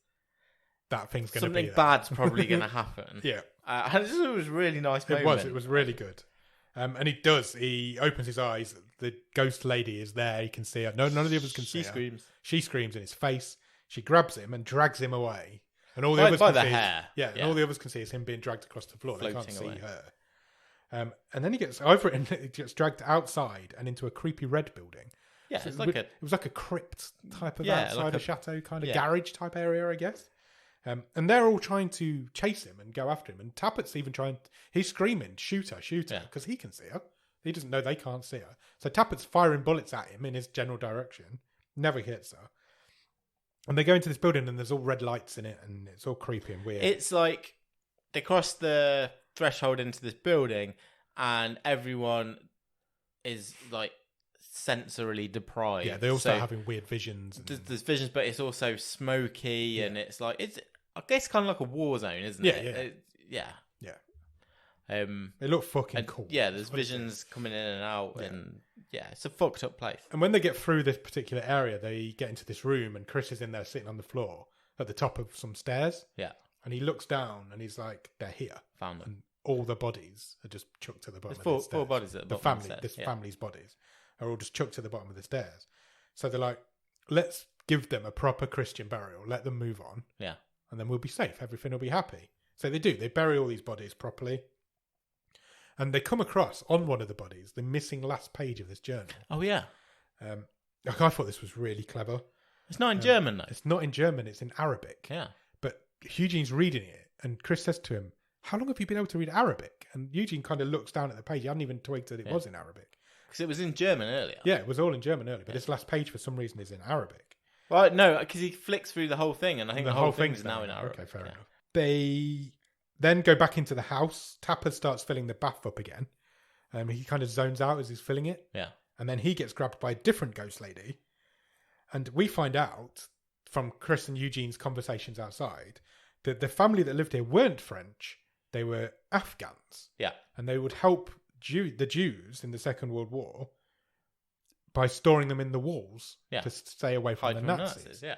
that thing's going to be something bad's probably going to happen. Yeah. And it was a really nice moment. It was really good. And he opens his eyes. The ghost lady is there. He can see her. No, none of the others can see her. She screams in his face. She grabs him and drags him away. And all the others by can the see hair. And all the others can see is him being dragged across the floor. They can't see away. her. And then he gets over it and he gets dragged outside and into a creepy red building. Yeah, so it was like a crypt type of outside a chateau kind of garage type area, I guess. And they're all trying to chase him and go after him. And Tappert's even he's screaming, shoot her, because he can see her. He doesn't know they can't see her. So Tappert's firing bullets at him in his general direction. Never hits her. And they go into this building and there's all red lights in it and it's all creepy and weird. It's like they cross the threshold into this building and everyone is like sensorily deprived. Yeah, they all start having weird visions. There's visions, but it's also smoky and it's like, I guess kind of like a war zone, isn't it? Yeah. It looked fucking cool. Yeah, there's visions coming in and out, and it's a fucked up place. And when they get through this particular area, they get into this room, and Chris is in there sitting on the floor at the top of some stairs. Yeah, and he looks down, and he's like, "They're here." Found them. And all the bodies are just chucked to the bottom. There's of the stairs. Four bodies at the bottom. Family's bodies are all just chucked to the bottom of the stairs. So they're like, "Let's give them a proper Christian burial. Let them move on." Yeah, and then we'll be safe. Everything will be happy. So they do. They bury all these bodies properly. And they come across, on one of the bodies, the missing last page of this journal. Oh, yeah. I thought this was really clever. It's not in German, though. It's not in German. It's in Arabic. Yeah. But Eugene's reading it, and Chris says to him, how long have you been able to read Arabic? And Eugene kind of looks down at the page. He hadn't even twigged that it was in Arabic. Because it was in German earlier. Yeah, it was all in German earlier. But this last page, for some reason, is in Arabic. Well, no, because he flicks through the whole thing, and I think the whole thing is now in Arabic. Okay, fair enough. They then go back into the house. Tapper starts filling the bath up again. He kind of zones out as he's filling it. Yeah. And then he gets grabbed by a different ghost lady. And we find out from Chris and Eugene's conversations outside that the family that lived here weren't French. They were Afghans. Yeah. And they would help the Jews in the Second World War by storing them in the walls to stay away from the Nazis. Yeah.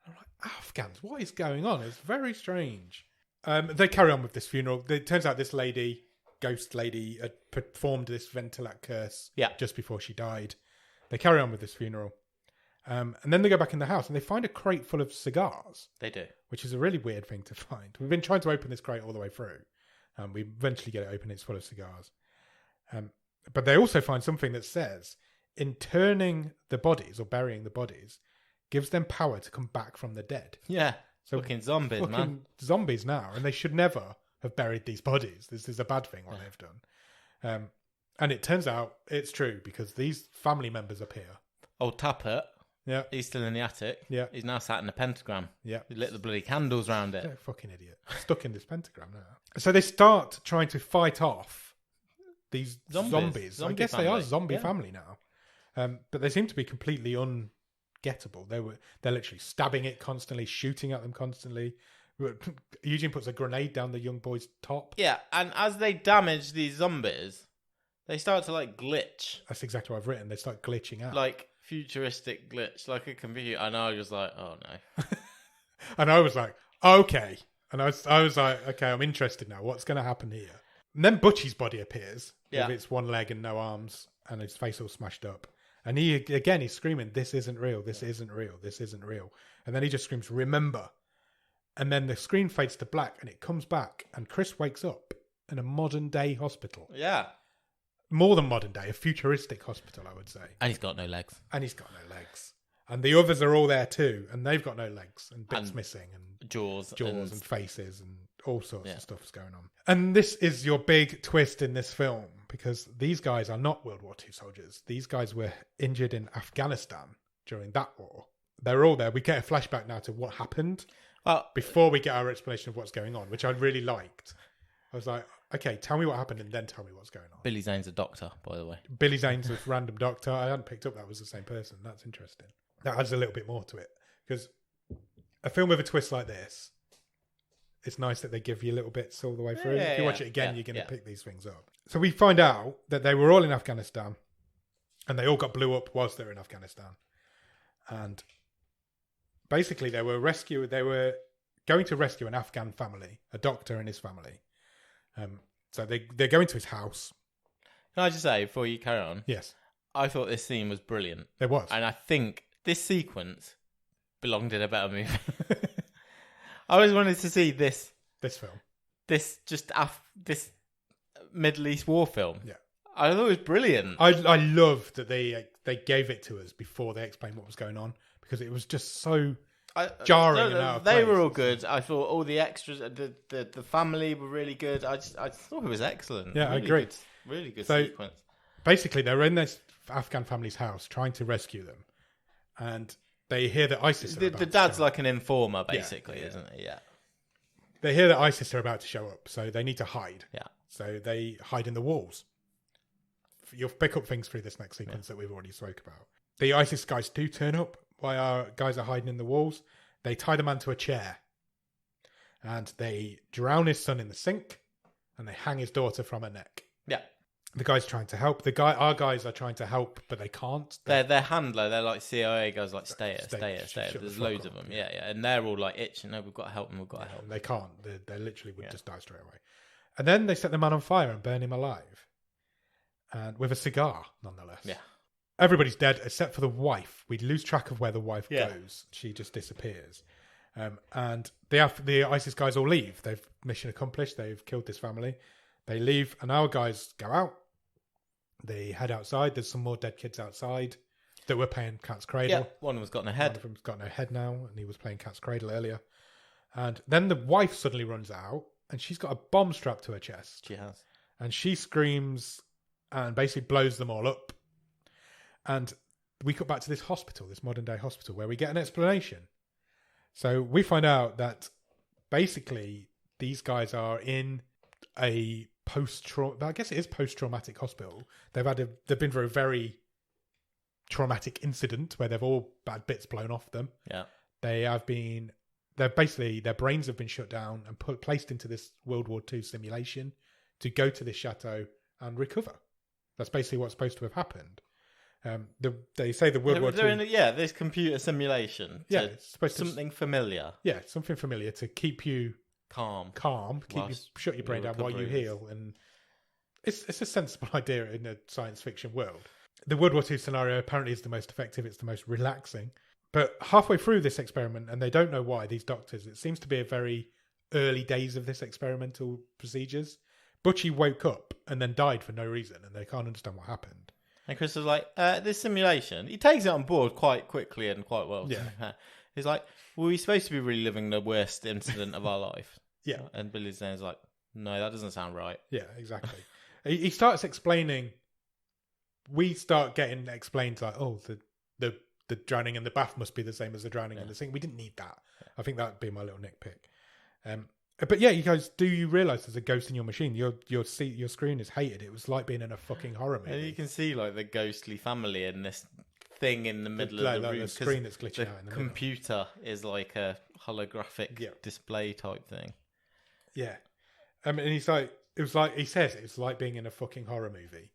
I'm like, Afghans, what is going on? It's very strange. They carry on with this funeral. It turns out this lady, ghost lady, had performed this Ventilac curse just before she died. They carry on with this funeral. And then they go back in the house and they find a crate full of cigars. They do. Which is a really weird thing to find. We've been trying to open this crate all the way through. We eventually get it open. It's full of cigars. But they also find something that says interning the bodies or burying the bodies gives them power to come back from the dead. Yeah. So fucking zombies, man. Zombies now. And they should never have buried these bodies. This is a bad thing what they've done. And it turns out it's true because these family members appear. Old Tappert. Yeah. He's still in the attic. Yeah. He's now sat in a pentagram. Yeah. He lit the bloody candles round it. They're a fucking idiot. Stuck in this pentagram now. So they start trying to fight off these zombies. I guess they are zombie family now. But they seem to be completely ungettable. They're literally stabbing it constantly, shooting at them constantly. Eugene puts a grenade down the young boy's top. Yeah, and as they damage these zombies, they start to like glitch. That's exactly what I've written. They start glitching out. Like futuristic glitch, like a computer. And I was like, oh no. And I was like, okay. And I was like, okay, I'm interested now. What's going to happen here? And then Butchie's body appears with its one leg and no arms and his face all smashed up. And he's screaming, this isn't real, this isn't real, this isn't real. And then he just screams, remember. And then the screen fades to black and it comes back and Chris wakes up in a modern day hospital. Yeah. More than modern day, a futuristic hospital, I would say. And he's got no legs. And the others are all there too, and they've got no legs and bits missing and jaws and faces and all sorts of stuff's going on. And this is your big twist in this film because these guys are not World War II soldiers. These guys were injured in Afghanistan during that war. They're all there. We get a flashback now to what happened before we get our explanation of what's going on, which I really liked. I was like, okay, tell me what happened and then tell me what's going on. Billy Zane's a doctor, by the way. Billy Zane's a random doctor. I hadn't picked up that was the same person. That's interesting. That adds a little bit more to it because a film with a twist like this, it's nice that they give you little bits all the way through. If you watch it again, you're going to pick these things up. So we find out that they were all in Afghanistan and they all got blew up whilst they were in Afghanistan. And basically they were going to rescue an Afghan family, a doctor and his family. So they go into his house. Can I just say, before you carry on? Yes. I thought this scene was brilliant. It was. And I think this sequence belonged in a better movie. I always wanted to see this film. This Middle East war film. Yeah. I thought it was brilliant. I love that they gave it to us before they explained what was going on because it was just so jarring and out of They place. were all good. I thought all the extras, the family were really good. I thought it was excellent. Yeah, really I agree. Really good So, sequence. Basically, they're in this Afghan family's house trying to rescue them, and they hear that ISIS. The dad's like an informer, basically, isn't he? Yeah. They hear that ISIS are about to show up, so they need to hide. Yeah. So they hide in the walls. You'll pick up things through this next sequence that we've already spoke about. The ISIS guys do turn up while our guys are hiding in the walls. They tie the man to a chair, and they drown his son in the sink, and they hang his daughter from her neck. Yeah. The guy's trying to help. Our guys are trying to help, but they can't. Their handler, they're like CIA guys, like stay it. There's loads of them, yeah, and they're all like itching. No, we've got to help them. And they can't. They literally would just die straight away. And then they set the man on fire and burn him alive, and with a cigar, nonetheless. Yeah. Everybody's dead except for the wife. We lose track of where the wife goes. She just disappears. And the ISIS guys all leave. They've mission accomplished. They've killed this family. They leave, and our guys go out. They head outside. There's some more dead kids outside that were playing Cat's Cradle. Yeah, one of them's got no head. One of them's got no head now, and he was playing Cat's Cradle earlier. And then the wife suddenly runs out, and she's got a bomb strapped to her chest. She has. And she screams and basically blows them all up. And we cut back to this hospital, this modern day hospital, where we get an explanation. So we find out that basically these guys are in a I guess it is post-traumatic hospital. They've been through a very traumatic incident where they've all had bits blown off them. Yeah. Their brains have been shut down and placed into this World War II simulation to go to this chateau and recover. That's basically what's supposed to have happened. They say the World War II... this computer simulation. It's supposed something familiar. Yeah, something familiar to keep you calm, shut your brain down while you heal. And it's a sensible idea in a science fiction world. The World War II scenario apparently is the most effective. It's the most relaxing. But halfway through this experiment, and they don't know why, these doctors, it seems to be a very early days of this experimental procedures. Butchie woke up and then died for no reason, and they can't understand what happened. And Chris was like, this simulation, he takes it on board quite quickly and quite well. Yeah. He's like, well, we're supposed to be reliving the worst incident of our life. Yeah. And Billy's there is like, no, that doesn't sound right. Yeah, exactly. He starts explaining, we start getting explained like, oh, the drowning in the bath must be the same as the drowning in the sink. We didn't need that. Yeah. I think that would be my little nitpick. But yeah, he goes, do you realise there's a ghost in your machine? Your screen is hated. It was like being in a fucking horror movie. And you can see like the ghostly family in this thing in the middle of the room. The screen that's glitching out in the computer is like a holographic display type thing. Yeah. And he's like, he says it's like being in a fucking horror movie.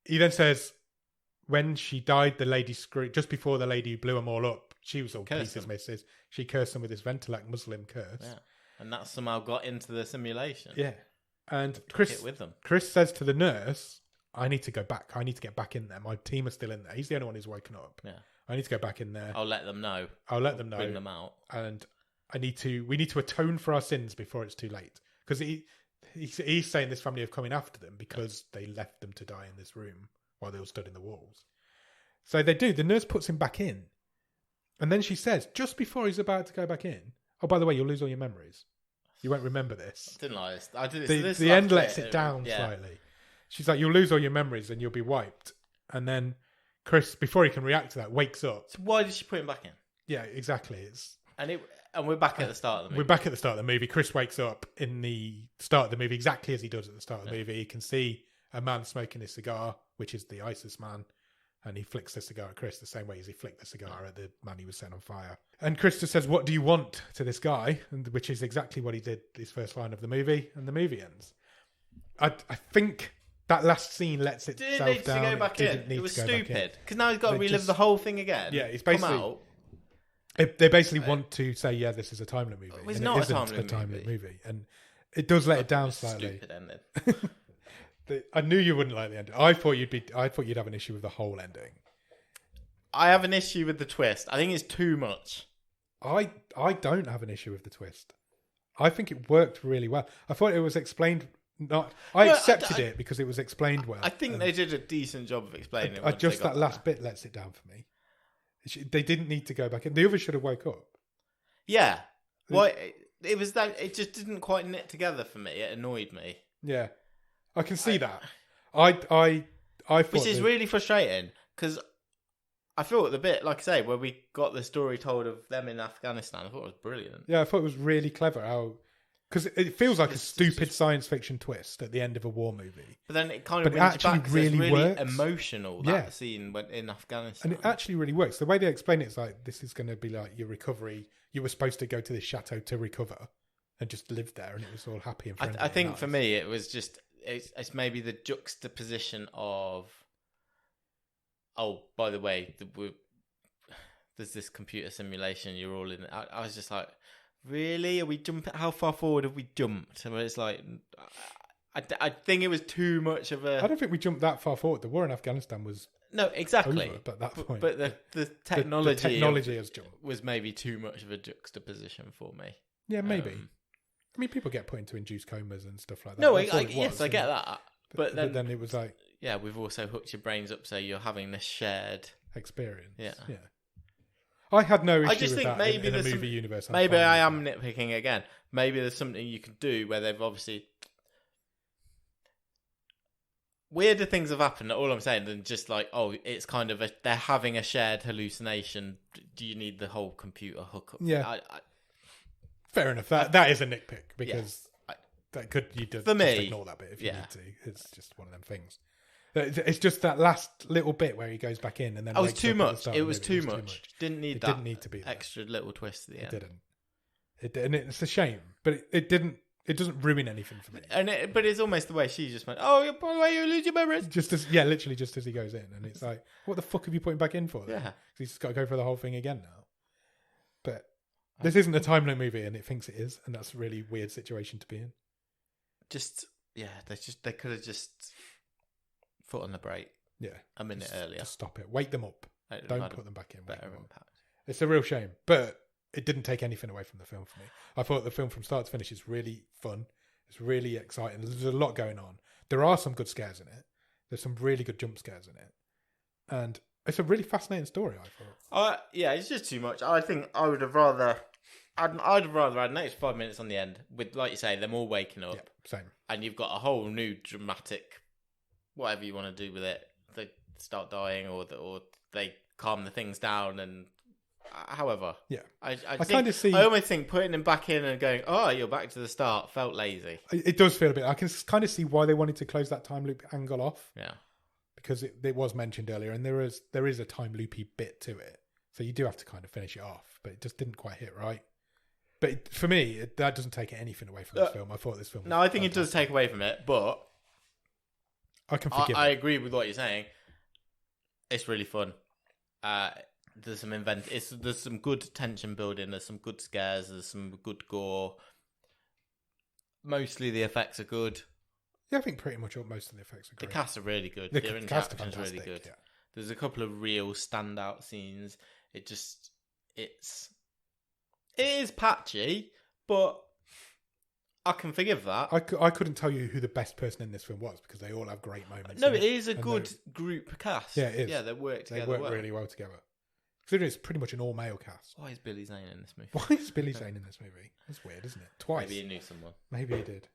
He then says, when she died, the lady just before the lady blew them all up, she was all pieces, misses. She cursed them with this Ventilak Muslim curse. Yeah. And that somehow got into the simulation. Yeah. And Chris says to the nurse, I need to go back. I need to get back in there. My team are still in there. He's the only one who's woken up. Yeah. I need to go back in there. I'll let them know. Bring them out. And we need to atone for our sins before it's too late. Because he's saying this family have come in after them because they left them to die in this room while they all stood in the walls. So they do. The nurse puts him back in. And then she says, just before he's about to go back in, oh, by the way, you'll lose all your memories. You won't remember this. Didn't I? I did this. The end lets it down slightly. She's like, you'll lose all your memories and you'll be wiped. And then Chris, before he can react to that, wakes up. So why did she put him back in? Yeah, exactly. And we're back at the start of the movie. We're back at the start of the movie. Chris wakes up in the start of the movie exactly as he does at the start of the movie. He can see a man smoking his cigar, which is the ISIS man. And he flicks the cigar at Chris the same way as he flicked the cigar at the man he was setting on fire. And Chris just says, what do you want to this guy? And which is exactly what he did his first line of the movie. And the movie ends. I think that last scene lets itself down. Didn't need to go back in. It was stupid. Because now he's got to relive the whole thing again. Yeah, he's basically... They basically want to say, yeah, this is a time limit movie. It's not a time limit movie. And it does let it down slightly. Stupid ending. I knew you wouldn't like the ending. I thought you'd have an issue with the whole ending. I have an issue with the twist. I think it's too much. I don't have an issue with the twist. I think it worked really well. I thought it was explained. I accepted it because it was explained well. I think they did a decent job of explaining it. Just that last bit lets it down for me. They didn't need to go back in. The others should have woke up. Yeah. Well, it was that it just didn't quite knit together for me. It annoyed me. Yeah. I can see that. I thought which is really frustrating because I thought the bit, like I say, where we got the story told of them in Afghanistan, I thought it was brilliant. Yeah, I thought it was really clever because it feels like a stupid science fiction twist at the end of a war movie. But then it kind of brings you back, really works. Emotional, that scene in Afghanistan. And it actually really works. The way they explain it is like, this is going to be like your recovery. You were supposed to go to this chateau to recover and just live there, and it was all happy and friendly. I think for me, it was just... It's maybe the juxtaposition of, oh, by the way, there's this computer simulation. You're all in. I was just like, really? Are we jumping? How far forward have we jumped? And it's like, I think it was too much of a. I don't think we jumped that far forward. The war in Afghanistan was exactly over at that point. But the technology has jumped. Was maybe too much of a juxtaposition for me. Yeah, maybe. I mean, people get put into induced comas and stuff like that. No, yes, I get that. But then it was like... Yeah, we've also hooked your brains up so you're having this shared... experience. Yeah. I had no issue I just with think that maybe in a movie universe. Maybe I am nitpicking again. Maybe there's something you could do where they've obviously... Weirder things have happened, all I'm saying, than just like, oh, it's kind of they're having a shared hallucination. Do you need the whole computer hookup? Yeah. Fair enough. That is a nitpick because you just ignore that bit if you need to. It's just one of them things. It's just that last little bit where he goes back in and then. It was too much. It was too much. Didn't need that. Didn't need to be there. Extra little twist at the end. It didn't. And it's a shame, but it didn't. It doesn't ruin anything for me. But it's almost the way she just went, oh, by the way, you lose your memories. Literally just as he goes in. And it's like, what the fuck have you put him back in for? Then? Yeah. 'Cause he's just got to go for the whole thing again now. But this isn't a time loop movie, and it thinks it is. And that's a really weird situation to be in. They could have just foot on the brake. Yeah. A minute earlier. Just stop it. Wake them up. Don't put them back in. Better impact. It's a real shame. But it didn't take anything away from the film for me. I thought the film from start to finish is really fun. It's really exciting. There's a lot going on. There are some good scares in it. There's some really good jump scares in it. And it's a really fascinating story, I thought. It's just too much. I think I would have rather... I'd have rather had an extra 5 minutes on the end with, like you say, them all waking up. Yeah, same. And you've got a whole new dramatic... Whatever you want to do with it. They start dying or they calm the things down and... However, yeah, I almost think putting him back in and going, "Oh, you're back to the start," felt lazy. It does feel a bit. I can kind of see why they wanted to close that time loop angle off. Yeah, because it was mentioned earlier, and there is a time loopy bit to it, so you do have to kind of finish it off. But it just didn't quite hit right. But for me, that doesn't take anything away from this film. I thought this film. No, I think it does take away from it, but I can forgive. I agree with what you're saying. It's really fun. There's some there's some good tension building. There's some good scares. There's some good gore. Mostly the effects are good. Yeah, I think pretty much most of the effects are great. The cast are really good. The cast are fantastic. Really good. Yeah. There's a couple of real standout scenes. It is patchy, but I can forgive that. I couldn't tell you who the best person in this film was because they all have great moments. No, it is a good group cast. Yeah, it is. Yeah, they work together. They work really well together. Considering it's pretty much an all-male cast. Why is Billy Zane in this movie? Why is Billy Zane in this movie? That's weird, isn't it? Twice. Maybe he knew someone. Maybe he did.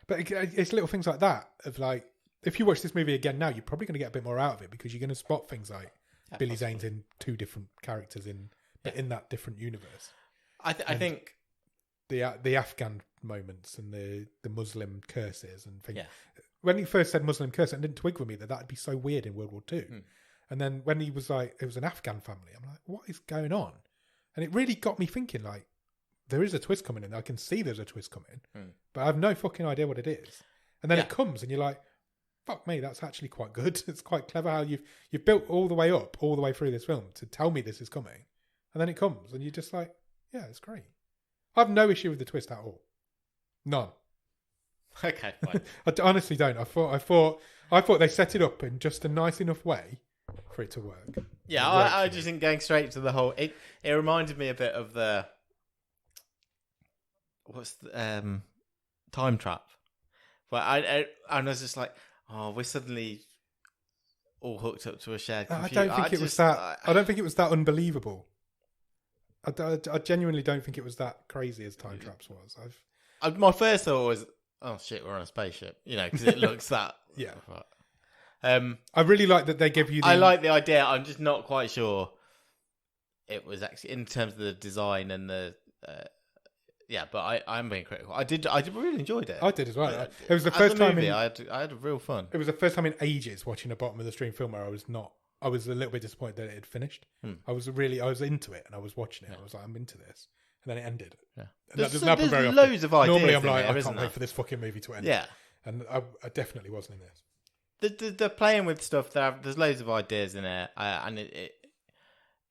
But it's little things like that of like, if you watch this movie again now, you're probably going to get a bit more out of it because you're going to spot things like Billy Zane's in two different characters in that different universe. I think the Afghan moments and the Muslim curses and things. Yeah. When he first said Muslim curse, it didn't twig with me that'd be so weird in World War II. And then when he was like, it was an Afghan family, I'm like, what is going on? And it really got me thinking, like, there is a twist coming in. I can see there's a twist coming, but I have no fucking idea what it is. And then it comes and you're like, fuck me, that's actually quite good. It's quite clever how you've built all the way up, all the way through this film to tell me this is coming. And then it comes and you're just like, yeah, it's great. I have no issue with the twist at all. None. Okay, fine. I honestly don't. I thought they set it up in just a nice enough way for it to work. Yeah, I just think going straight to the whole... It reminded me a bit of the... What's the... Time Trap. But I was just like, oh, we're suddenly all hooked up to a shared computer. I don't think it was that unbelievable. I genuinely don't think it was that crazy as Time Traps was. My first thought was, oh shit, we're on a spaceship, because it looks that. Yeah. I really like that they give you. I like the idea. I'm just not quite sure it was actually in terms of the design and the. But I'm being critical. I did really enjoyed it. I did as well. It was the first time I had real fun. It was the first time in ages watching a bottom of the stream film where I was a little bit disappointed that it had finished. I was into it and I was watching it. I was like, I'm into this. And then it ended. Yeah. There's loads of ideas. Normally I'm like, there, I can't wait for this fucking movie to end. Yeah. And I definitely wasn't in this. They're playing with stuff. There's loads of ideas in it. And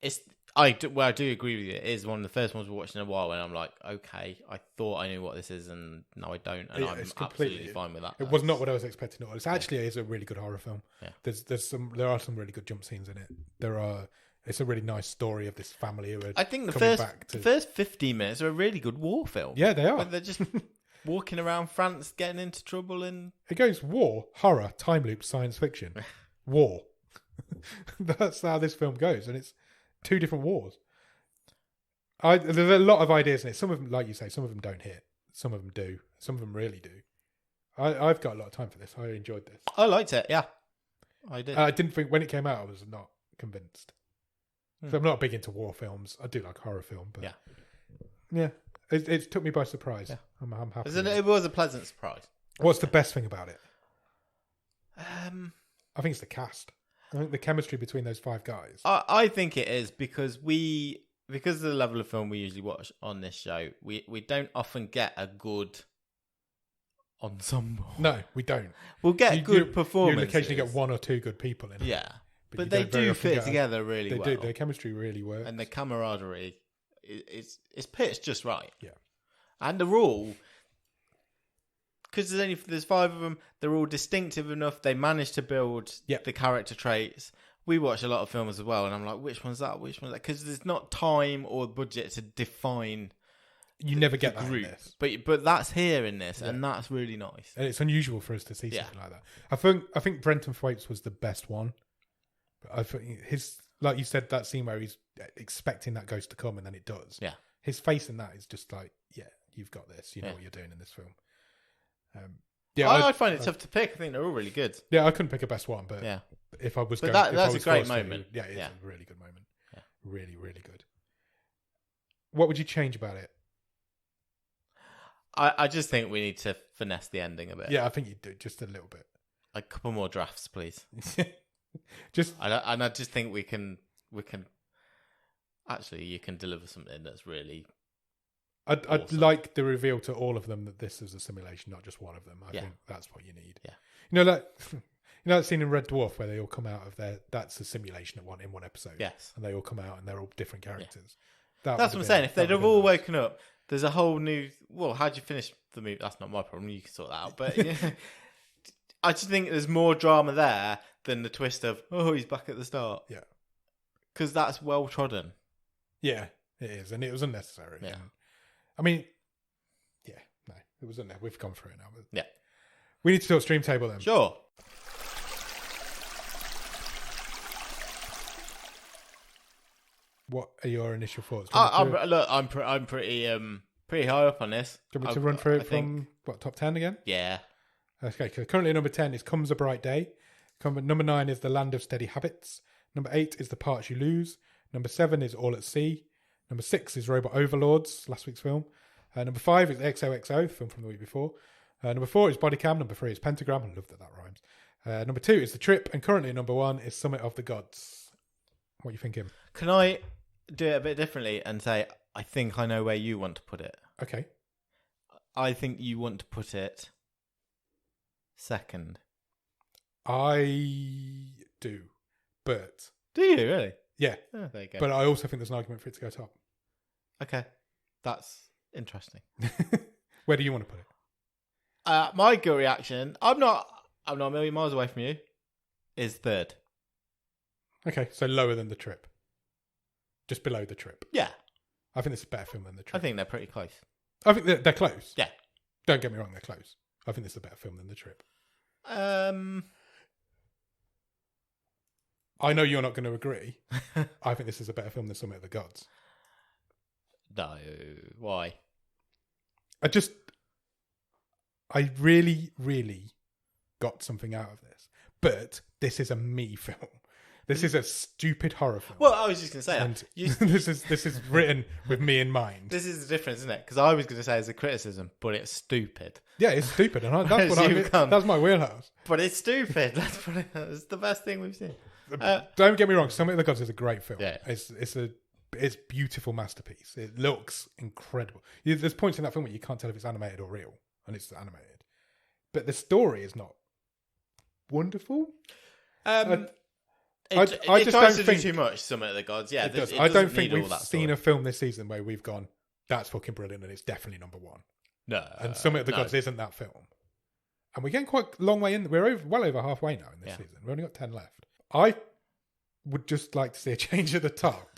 it's... I do agree with you. It is one of the first ones we're watching in a while, and I'm like, okay, I thought I knew what this is, and now I don't, and I'm absolutely fine with that. It was not what I was expecting at all. It actually is a really good horror film. Yeah. There are some really good jump scenes in it. It's a really nice story of this family who are I think the first 15 minutes are a really good war film. Yeah, they are. But they're just walking around France, getting into trouble, and it goes war, horror, time loop, science fiction, war. That's how this film goes, and it's two different wars. There's a lot of ideas in it. Some of them, like you say, some of them don't hit. Some of them do. Some of them really do. I've got a lot of time for this. I enjoyed this. I liked it, yeah. I did. I didn't think, when it came out, I was not convinced. So I'm not big into war films. I do like horror film, but yeah. It took me by surprise. Yeah. I'm happy. It was a pleasant surprise. What's the best thing about it? I think it's the cast. I think the chemistry between those five guys. I think it is because of the level of film we usually watch on this show, we don't often get a good ensemble. No, we don't. We'll get good performances. You occasionally get one or two good people in it. Yeah. But But they don't very do often fit get together really well. They do. Their chemistry really works. And the camaraderie is pitched just right. Yeah. And they're all, because there's 5 of them, they're all distinctive enough. They manage to build the character traits. We watch a lot of films as well, and I'm like, which one's that? Which one's that? Because there's not time or budget to define. You never get the that group, in this. but that's here in this, and that's really nice. And it's unusual for us to see something like that. I think Brenton Thwaites was the best one. But I think like you said, that scene where he's expecting that ghost to come and then it does. Yeah. His face in that is just like, yeah, you've got this. You know what you're doing in this film. I find it tough to pick. I think they're all really good. Yeah, I couldn't pick a best one, but if I was that's a great moment. It's a really good moment. Yeah. Really, really good. What would you change about it? I just think we need to finesse the ending a bit. Yeah, I think you do, just a little bit. A couple more drafts, please. I just think we can. Actually, you can deliver something that's really. I'd awesome. like the reveal to all of them that this is a simulation, not just one of them. I think that's what you need. Yeah. You know that scene in Red Dwarf where they all come out of that's a simulation in one episode. Yes. And they all come out and they're all different characters. Yeah. That's what I'm saying. If they'd have all woken up, there's a whole new. Well, how'd you finish the movie? That's not my problem. You can sort that out. But I just think there's more drama there than the twist of he's back at the start. Yeah. Because that's well trodden. Yeah, it is, and it was unnecessary. Yeah. And, I mean, no, it was unnecessary. We've gone through it now. Yeah. We need to talk stream table then. Sure. What are your initial thoughts? I'm pretty high up on this. Do you want me to run through it from top 10 again? Yeah. Okay, currently number 10 is Comes a Bright Day. Number 9 is The Land of Steady Habits. Number 8 is The Parts You Lose. Number 7 is All at Sea. Number 6 is Robot Overlords, last week's film. Number 5 is XOXO, film from the week before. Number 4 is Body Cam. Number 3 is Pentagram. I love that rhymes. Number 2 is The Trip. And currently number 1 is Summit of the Gods. What are you thinking? Can I do it a bit differently and say, I think I know where you want to put it? Okay. I think you want to put it second. I do. But... Do you, really? Yeah. Oh, there you go. But I also think there's an argument for it to go top. Okay. That's interesting. Where do you want to put it? My gut reaction, I'm not a million miles away from you, is third. Okay, so lower than The Trip. Just below The Trip. Yeah. I think this is a better film than The Trip. I think they're pretty close. I think they're close. Yeah. Don't get me wrong, they're close. I think this is a better film than The Trip. I know you're not going to agree. I think this is a better film than Summit of the Gods. No. Why? I really, really got something out of this. But this is a me film. This is a stupid horror film. Well, I was just going to say and this is written with me in mind. This is the difference, isn't it? Because I was going to say it's a criticism, but it's stupid. Yeah, it's stupid, and that's my wheelhouse. But it's stupid. It's the best thing we've seen. Don't get me wrong. Summit of the Gods is a great film. Yeah. It's a beautiful masterpiece. It looks incredible. There's points in that film where you can't tell if it's animated or real, and it's animated. But the story is not wonderful. I just don't think too much. Summit of the Gods, yeah. I don't think we've seen a film this season where we've gone, that's fucking brilliant, and it's definitely number one. No, and Summit of the Gods isn't that film. And we're getting quite a long way in. We're well over halfway now in this season. We've only got 10 left. I would just like to see a change at the top,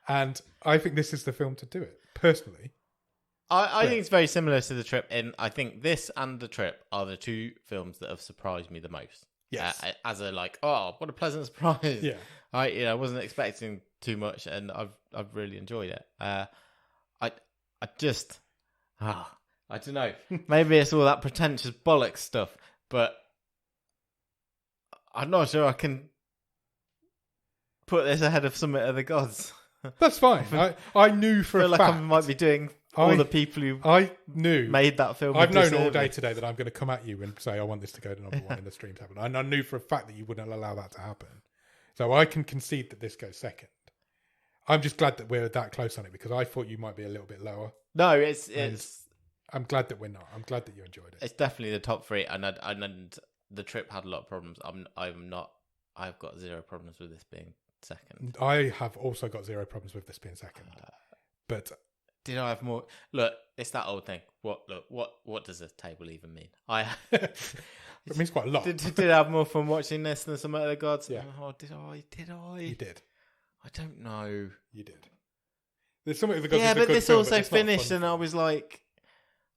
and I think this is the film to do it. Personally, I think it's very similar to The Trip. And I think this and The Trip are the two films that have surprised me the most. Yes. As a what a pleasant surprise. Yeah. I wasn't expecting too much, and I've really enjoyed it. I don't know. Maybe it's all that pretentious bollocks stuff, but I'm not sure I can put this ahead of Summit of the Gods. That's fine. I knew for a fact. I might be doing all the people who made that film. I've known all day today that I'm going to come at you and say I want this to go to number one in the stream table, and I knew for a fact that you wouldn't allow that to happen. So I can concede that this goes second. I'm just glad that we're that close on it because I thought you might be a little bit lower. No, it's I'm glad that we're not. I'm glad that you enjoyed it. It's definitely the top 3, and the trip had a lot of problems. I've got 0 problems with this being second. I have also got 0 problems with this being second. But did I have more? Look, it's that old thing. What does a table even mean? It means quite a lot. Did I have more fun watching this than some other gods? Yeah. Oh, did I? You did. I don't know. You did. There's something the gods. Yeah, but this film, also but finished, and I was like,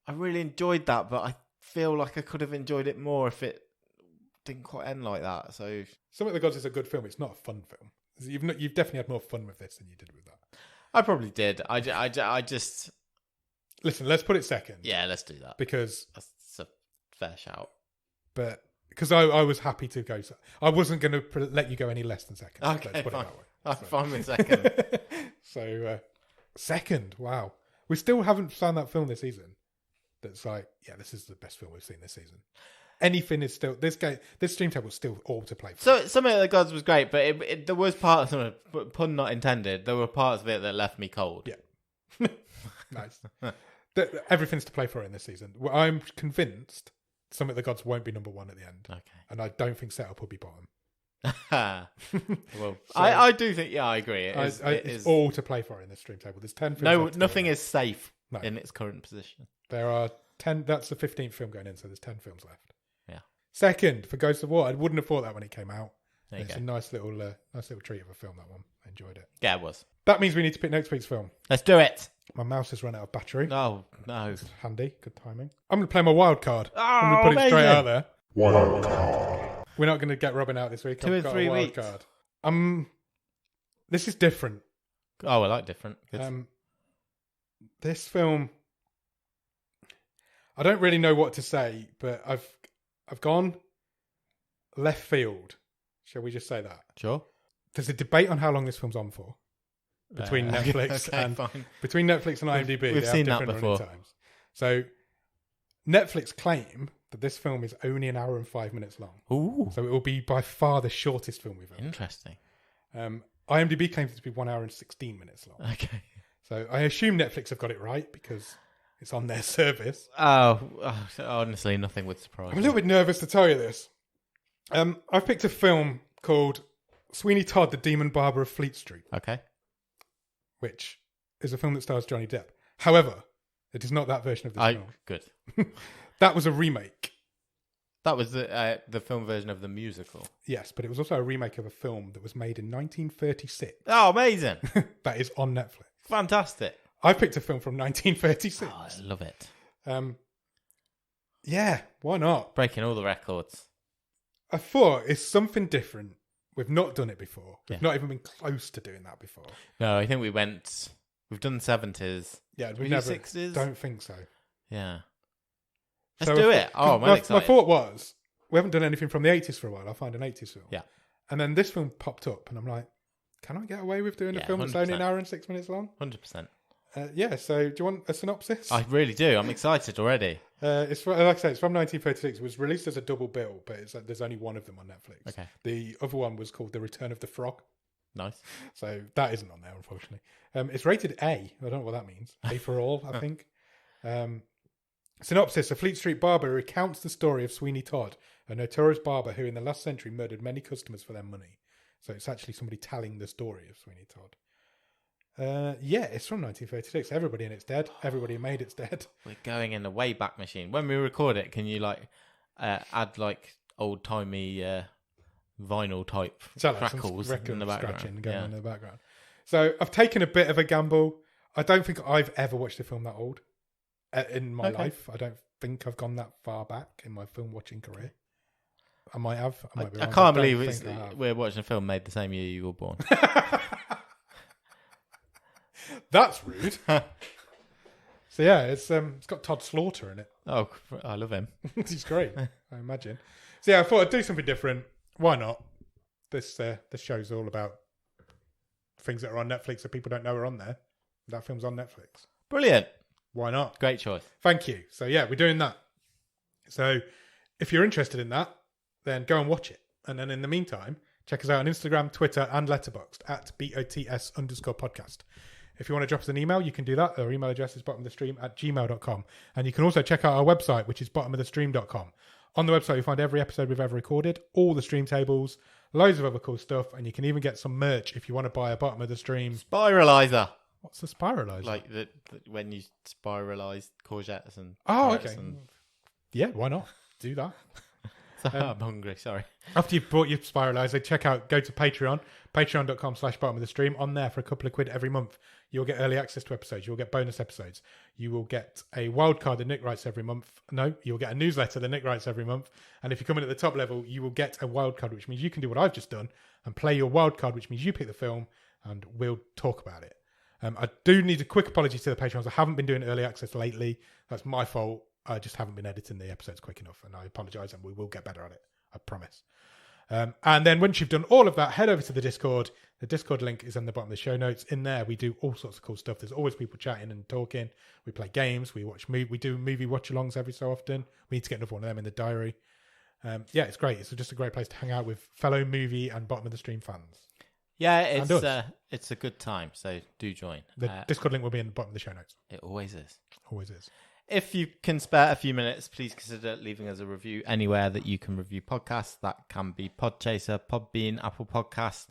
I really enjoyed that, but I feel like I could have enjoyed it more if it didn't quite end like that. So, Something the Gods is a good film. It's not a fun film. You've definitely had more fun with this than you did with that. I probably did. I just listen. Let's put it second. Yeah, let's do that because that's a fair shout. But because I was happy to go, I wasn't going to let you go any less than second. Okay, let's put fine. it that way. I'm fine with second. So second, wow, we still haven't found that film this season. That's like, yeah, this is the best film we've seen this season. Anything is still this stream table is still all to play for. So Something of the Gods was great, but there was parts of it, pun not intended. There were parts of it that left me cold. Yeah, nice. Everything's to play for in this season. Well, I'm convinced Something of the Gods won't be number 1 at the end. Okay, and I don't think Setup will be bottom. Well, so, I do think. Yeah, I agree. It's all to play for in this stream table. There's 10 films. No, nothing is safe No. in its current position. There are 10. That's the 15th film going in, so there's 10 films left. Yeah. Second for Ghost of War. I wouldn't have thought that when it came out. It's a nice little treat of a film. That one, I enjoyed it. Yeah, it was. That means we need to pick next week's film. Let's do it. My mouse has run out of battery. Oh no! It's handy, good timing. I'm going to play my wild card. Oh, I'm going to put it straight out there. Wild card. We're not going to get Robin out this week. 2 or 3 wild weeks. Card. This is different. Oh, I like different. Good. This film, I don't really know what to say, but I've gone left field. Shall we just say that? Sure. There's a debate on how long this film's on for between Netflix and IMDb. We've seen that before. Times. So Netflix claim that this film is only 1 hour and 5 minutes long. Ooh. So it will be by far the shortest film we've ever. Interesting. IMDb claims it to be 1 hour and 16 minutes long. Okay. So I assume Netflix have got it right because it's on their service. Oh, honestly, nothing would surprise I'm a little bit nervous to tell you this. I've picked a film called Sweeney Todd, the Demon Barber of Fleet Street. Okay. Which is a film that stars Johnny Depp. However, it is not that version of this film. Good. That was a remake. That was the film version of the musical. Yes, but it was also a remake of a film that was made in 1936. Oh, amazing. That is on Netflix. Fantastic. I picked a film from 1936. Oh, I love it. Yeah, why not? Breaking all the records. I thought it's something different. We've not done it before. We've not even been close to doing that before. No, I think we've done 70s. Yeah, we never 60s. Don't think so. Yeah. Let's do it. Oh, I'm excited. My thought was, we haven't done anything from the 80s for a while. I'll find an 80s film. Yeah. And then this film popped up, and I'm like, can I get away with doing a film that's only 1 hour and 6 minutes long? 100%. Yeah, so do you want a synopsis? I really do. I'm excited already. It's like I say, it's from 1936. It was released as a double bill, but it's there's only one of them on Netflix. Okay. The other one was called The Return of the Frog. Nice. So that isn't on there, unfortunately. It's rated A. I don't know what that means. A for all, I think. Synopsis: A Fleet Street barber recounts the story of Sweeney Todd, a notorious barber who in the last century murdered many customers for their money. So it's actually somebody telling the story of Sweeney Todd. Yeah, it's from 1936. Everybody in it's dead. Everybody who made it's dead. We're going in the Wayback Machine. When we record it, can you add old timey vinyl type crackles in the background? Going on in the background. So I've taken a bit of a gamble. I don't think I've ever watched a film that old in my life. I don't think I've gone that far back in my film watching career. I might have. I might be wrong. I can't believe we're watching a film made the same year you were born. That's rude. So yeah, it's got Todd Slaughter in it. Oh, I love him. He's great. I imagine. So yeah, I thought I'd do something different. Why not? This show's all about things that are on Netflix that people don't know are on there. That film's on Netflix. Brilliant. Why not? Great choice. Thank you. So yeah, we're doing that. So if you're interested in that, then go and watch it. And then in the meantime, check us out on Instagram, Twitter, and Letterboxd at BOTS_podcast. If you want to drop us an email, you can do that. Our email address is bottomofthestream@gmail.com. And you can also check out our website, which is bottomofthestream.com. On the website, you'll find every episode we've ever recorded, all the stream tables, loads of other cool stuff, and you can even get some merch if you want to buy a Bottom of the Stream Spiralizer. What's the spiralizer? Like when you spiralize courgettes and okay. And... Yeah, why not? Do that. I'm hungry, sorry. After you've bought your spiralizer, go to Patreon, patreon.com/bottom of the stream. On there for a couple of quid every month, you'll get early access to episodes. You'll get bonus episodes. You will get a wild card that Nick writes every month. No, you'll get a newsletter that Nick writes every month. And if you come in at the top level, you will get a wild card, which means you can do what I've just done and play your wild card, which means you pick the film and we'll talk about it. I do need a quick apology to the Patreons. I haven't been doing early access lately. That's my fault. I just haven't been editing the episodes quick enough, and I apologise, and we will get better at it. I promise. And then once you've done all of that, head over to the Discord. The Discord link is in the bottom of the show notes. In there, we do all sorts of cool stuff. There's always people chatting and talking. We play games. We do movie watch-alongs every so often. We need to get another one of them in the diary. Yeah, it's great. It's just a great place to hang out with fellow movie and bottom of the stream fans. Yeah, it's a good time, so do join. The Discord link will be in the bottom of the show notes. It always is. Always is. If you can spare a few minutes, please consider leaving us a review anywhere that you can review podcasts. That can be Podchaser, Podbean, Apple Podcasts,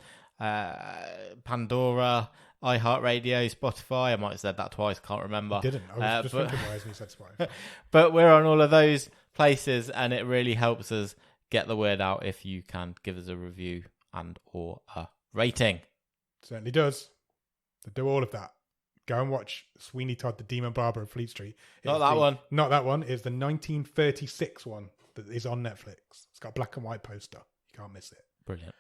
Pandora, iHeartRadio, Spotify. I might have said that twice, can't remember. You didn't. I was just thinking why you said Spotify. But we're on all of those places, and it really helps us get the word out if you can give us a review and or a rating. Certainly does. So do all of that. Go and watch Sweeney Todd, the Demon Barber of Fleet Street. Not that one. Not that one. It's the 1936 one that is on Netflix. It's got a black and white poster. You can't miss it. Brilliant.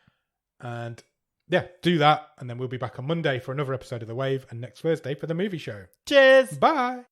And yeah, do that. And then we'll be back on Monday for another episode of The Wave and next Thursday for the movie show. Cheers. Bye.